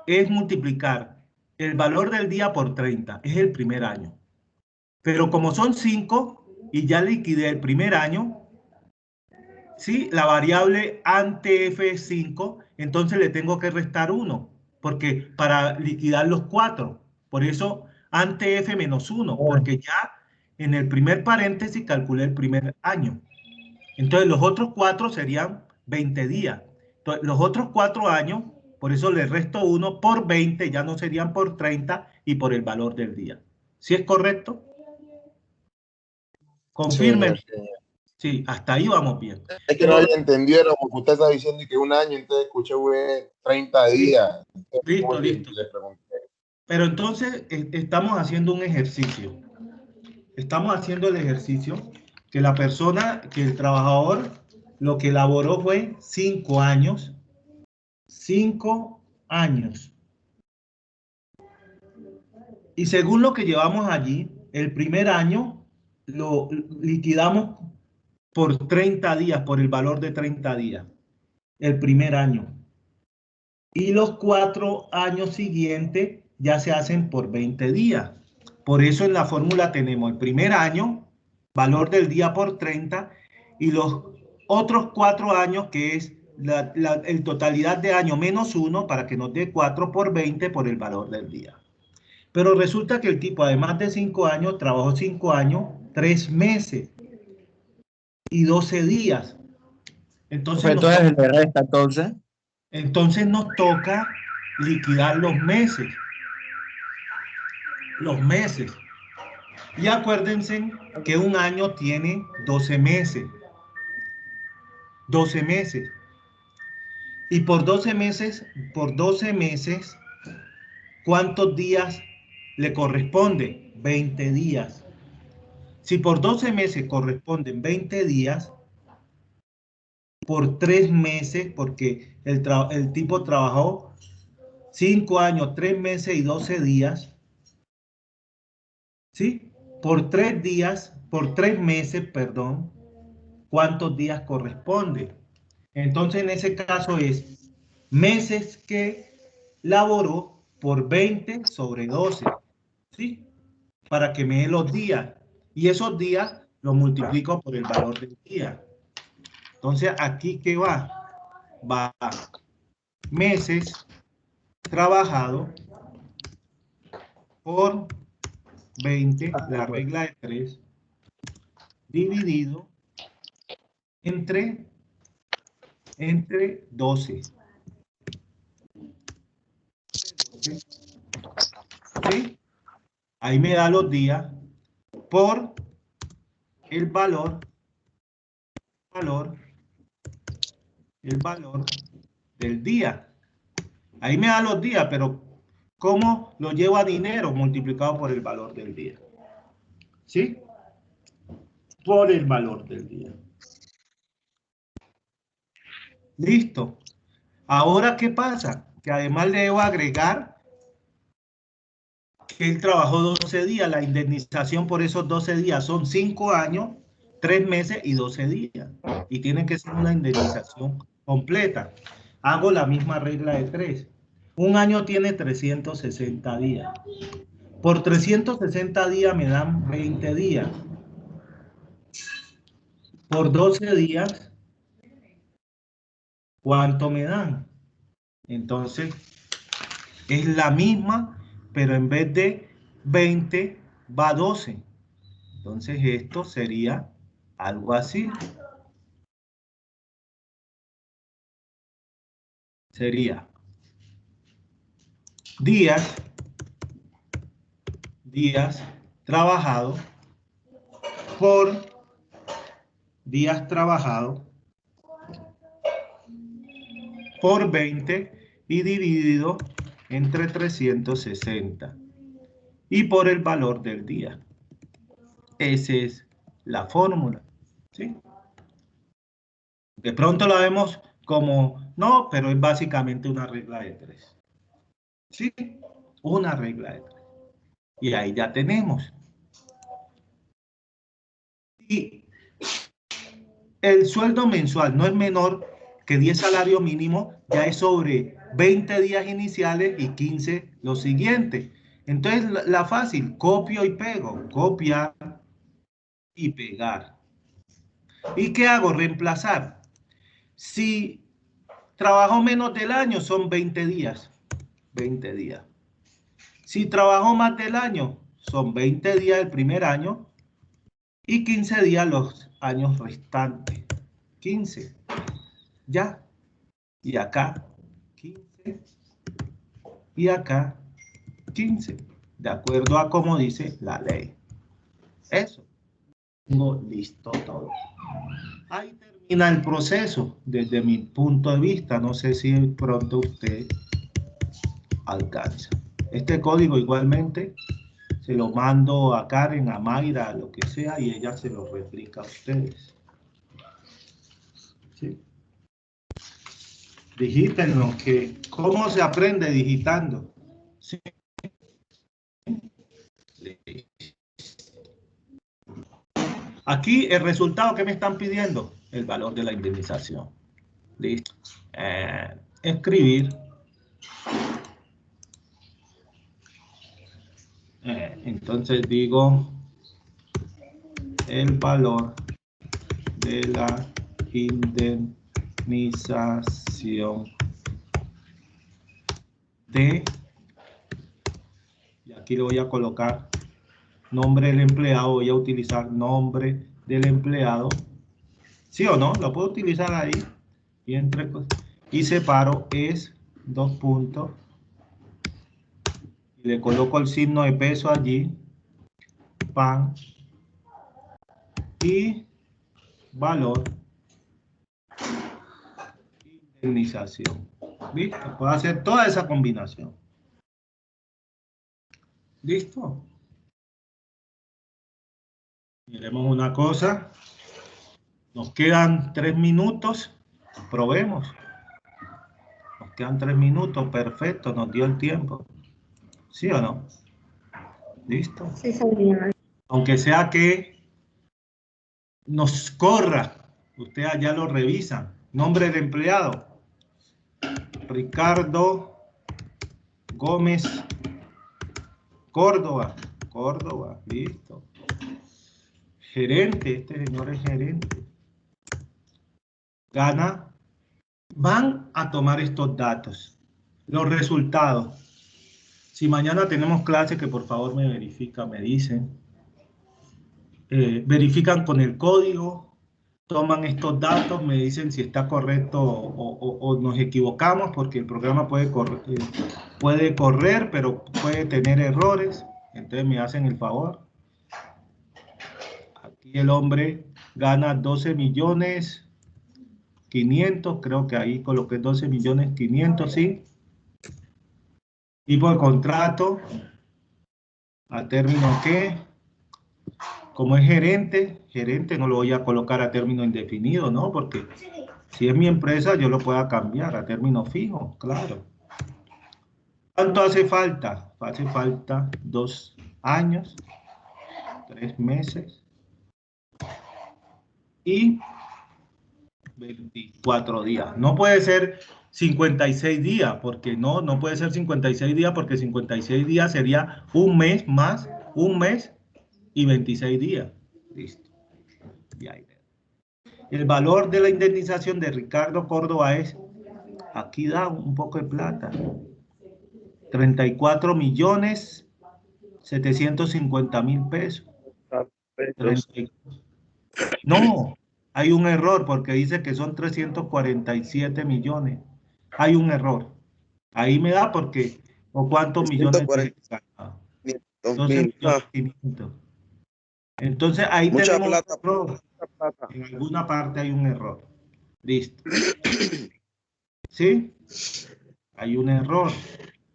es multiplicar el valor del día por 30. Es el primer año. Pero como son 5 y ya liquidé el primer año, ¿sí? La variable ante F es 5, entonces le tengo que restar 1, porque para liquidar los 4. Por eso ante F menos 1, porque ya en el primer paréntesis calculé el primer año. Entonces los otros 4 serían 20 días. Entonces, los otros 4 años, por eso le resto 1 por 20, ya no serían por 30 y por el valor del día. ¿Sí es correcto? Confirmen. Sí, hasta ahí vamos bien. Es que no había entendido porque usted está diciendo que un año, entonces escuché 30 días. Listo. Pero entonces estamos haciendo un ejercicio. Estamos haciendo el ejercicio que la persona, que el trabajador, lo que elaboró fue 5 años. 5 años. Y según lo que llevamos allí, el primer año lo liquidamos por 30 días, por el valor de 30 días. El primer año. Y los 4 años siguientes ya se hacen por 20 días. Por eso en la fórmula tenemos el primer año, valor del día por 30, y los otros 4 años, que es el totalidad de año menos 1, para que nos dé 4 por 20 por el valor del día. Pero resulta que el tipo, además de 5 años, trabajó 5 años, 3 meses y 12 días. Entonces le resta entonces. Entonces nos toca liquidar los meses. Los meses. Y acuérdense que un año tiene 12 meses. 12 meses. Y por 12 meses, ¿cuántos días le corresponde? 20 días. Si por 12 meses corresponden 20 días, por 3 meses, porque el tipo trabajó 5 años, 3 meses y 12 días, ¿sí? Por 3 meses, perdón, ¿cuántos días corresponde? Entonces, en ese caso es meses que laboró por 20 sobre 12, ¿sí? Para que me dé los días. Y esos días los multiplico por el valor del día. Entonces, ¿aquí qué va? Va meses trabajado por 20, la regla de 3, dividido entre 12. ¿Sí? Ahí me da los días por el valor del día. Ahí me da los días, pero ¿cómo lo llevo a dinero? Multiplicado por el valor del día. ¿Sí? Por el valor del día. Listo. Ahora, ¿qué pasa? Que además le debo agregar que él trabajó 12 días. La indemnización por esos 12 días son 5 años, 3 meses y 12 días. Y tiene que ser una indemnización completa. Hago la misma regla de 3. Un año tiene 360 días. Por 360 días me dan 20 días. Por 12 días, ¿cuánto me dan? Entonces, es la misma, pero en vez de 20, va 12. Entonces, esto sería algo así. Sería días trabajados por días trabajados por 20 y dividido entre 360 y por el valor del día. Esa es la fórmula, ¿sí? De pronto la vemos como, no, pero es básicamente una regla de 3. ¿Sí? Una regla de 3. Y ahí ya tenemos. Y el sueldo mensual no es menor que 10 salarios mínimos, ya es sobre 20 días iniciales y 15 los siguientes. Entonces, la fácil, copio y pego, copiar y pegar. ¿Y qué hago? Reemplazar. Si trabajo menos del año, son 20 días. 20 días. Si trabajo más del año, son 20 días el primer año y 15 días los años restantes. 15. Ya. Y acá 15. Y acá 15. De acuerdo a como dice la ley. Eso. Tengo listo todo. Ahí termina el proceso desde mi punto de vista. No sé si pronto usted alcanza. Este código igualmente se lo mando a Karen, a Mayra, a lo que sea, y ella se lo replica a ustedes. ¿Sí? Digítenlo, que ¿cómo se aprende digitando? ¿Sí? Aquí el resultado que me están pidiendo, el valor de la indemnización. Listo. Escribir. Entonces digo el valor de la indemnización de, y aquí le voy a colocar nombre del empleado, voy a utilizar nombre del empleado, ¿sí o no? Lo puedo utilizar ahí, y separo es 2 puntos, y le coloco el signo de peso allí, pan, y valor, indemnización. ¿Listo? Puedo hacer toda esa combinación. ¿Listo? Miremos una cosa. Nos quedan 3 minutos. Probemos. Nos quedan 3 minutos. Perfecto. Nos dio el tiempo. ¿Sí o no? ¿Listo? Sí, señor. Aunque sea que nos corra. Usted allá lo revisa. Nombre del empleado. Ricardo Gómez Córdoba. Córdoba. Listo. Gerente. Este señor es gerente. Gana. Van a tomar estos datos. Los resultados. Si mañana tenemos clase, que por favor me verifican, me dicen. Verifican con el código, toman estos datos, me dicen si está correcto o nos equivocamos, porque el programa puede correr, pero puede tener errores. Entonces me hacen el favor. Aquí el hombre gana 12.500.000, creo que ahí coloqué 12.500.000, ¿sí? Tipo de contrato, a término que, como es gerente no lo voy a colocar a término indefinido, ¿no? Porque si es mi empresa, yo lo puedo cambiar a término fijo, claro. ¿Cuánto hace falta? Hace falta 2 años, 3 meses y 24 días. No puede ser 56 días, porque no puede ser 56 días, porque 56 días sería un mes más, un mes y 26 días. Listo. El valor de la indemnización de Ricardo Córdoba es, aquí da un poco de plata, 34.750.000 pesos. No, hay un error porque dice que son 347 millones. Hay un error. Ahí me da porque, ¿o cuántos millones? 12.500.000. Entonces ahí tenemos un error. En alguna parte hay un error. Listo. ¿Sí? Hay un error.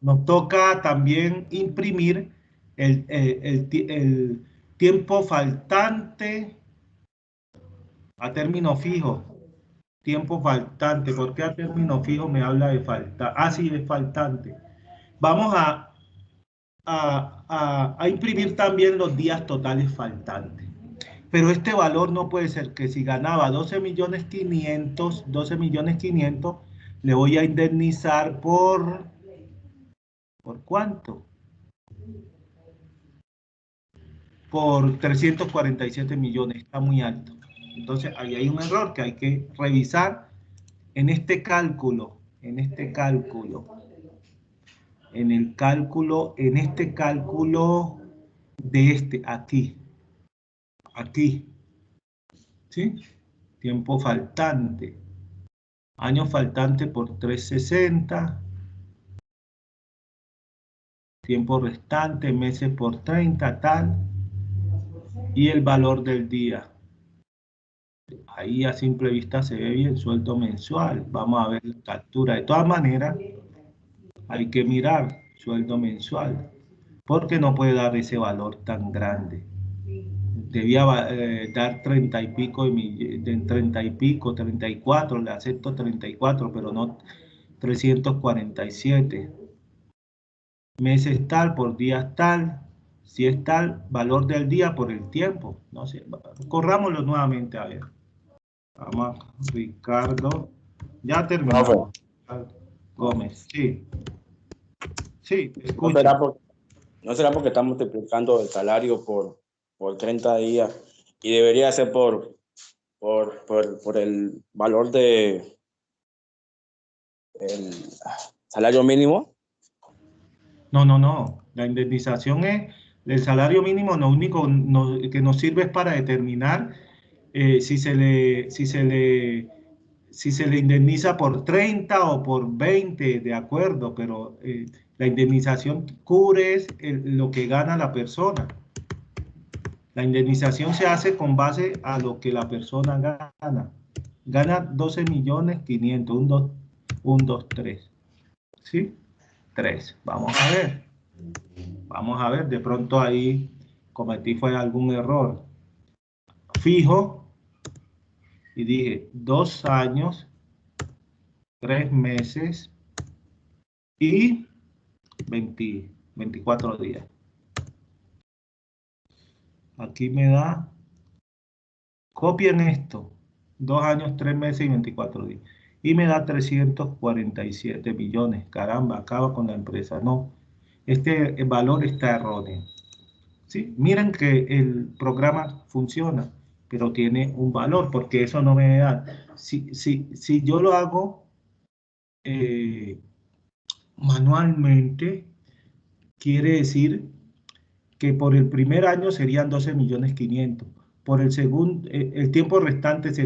Nos toca también imprimir el tiempo faltante a término fijo. Tiempo faltante. ¿Por qué a término fijo me habla de falta? Ah, sí, es faltante. Vamos a imprimir también los días totales faltantes. Pero este valor no puede ser que si ganaba 12.500.000, le voy a indemnizar ¿por cuánto? Por 347 millones, está muy alto. Entonces ahí hay un error que hay que revisar en este cálculo, en este cálculo de aquí, ¿sí? Tiempo faltante, año faltante por 360, tiempo restante, meses por 30, tal, y el valor del día. Ahí a simple vista se ve bien, sueldo mensual. Vamos a ver la captura. De todas maneras, hay que mirar sueldo mensual, porque no puede dar ese valor tan grande. Debía dar 30 y pico, 34, le acepto 34, pero no 347. Meses tal, por días tal, si es tal, valor del día por el tiempo. No sé, corrámoslo nuevamente a ver. Vamos, Ricardo. Ya terminó. Gómez, sí. Sí, escucha. ¿No será porque estamos multiplicando el salario por 30 días y debería ser por el valor de el salario mínimo? No. La indemnización es el salario mínimo, lo único que nos sirve es para determinar si se le indemniza por 30 o por 20, de acuerdo, pero la indemnización cubre lo que gana la persona. La indemnización se hace con base a lo que la persona gana. Gana 12.500.000, 1, 2, 3. ¿Sí? 3. Vamos a ver, de pronto ahí cometí fue algún error. Fijo y dije 2 años, 3 meses y 24 días. Aquí me da, copien esto, 2 años, 3 meses y 24 días. Y me da 347 millones. Caramba, acaba con la empresa. No, este valor está erróneo. ¿Sí? Miren que el programa funciona, pero tiene un valor, porque eso no me da. Si yo lo hago manualmente, quiere decir que por el primer año serían 12.500.000. Por el segundo, el tiempo restante es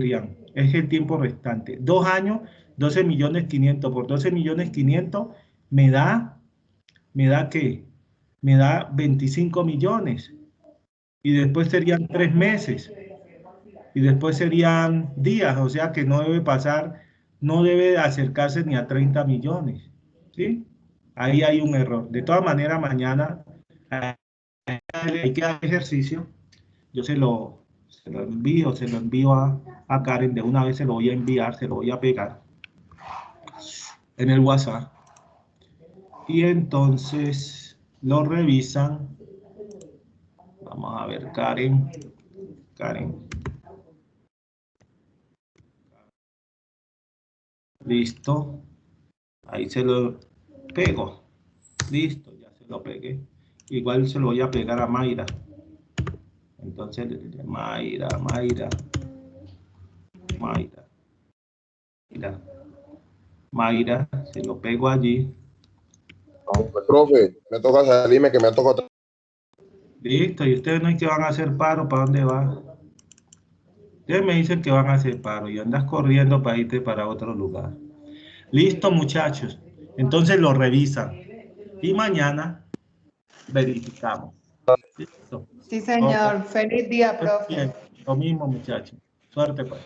el tiempo restante. 2 años, 12.500.000 por 12.500.000 me da ¿qué? Me da 25 millones. Y después serían 3 meses. Y después serían días, o sea que no debe acercarse ni a 30 millones. ¿Sí? Ahí hay un error. De todas maneras, mañana hay que dar ejercicio. Yo se lo envío a Karen, de una vez se lo voy a enviar, se lo voy a pegar en el WhatsApp. Y entonces lo revisan. Vamos a ver, Karen. Listo. Ahí se lo pego. Listo, ya se lo pegué. Igual se lo voy a pegar a Mayra. Entonces, Mayra. Mayra, se lo pego allí. Profe, me toca salirme que me toca. Listo, y ustedes no es que van a hacer paro, ¿para dónde van? Ustedes me dicen que van a hacer paro y andas corriendo para irte para otro lugar. Listo, muchachos. Entonces lo revisan. Y mañana verificamos. ¿Listo? Sí, señor. Feliz día, profe. Bien, lo mismo, muchachos. Suerte, pues.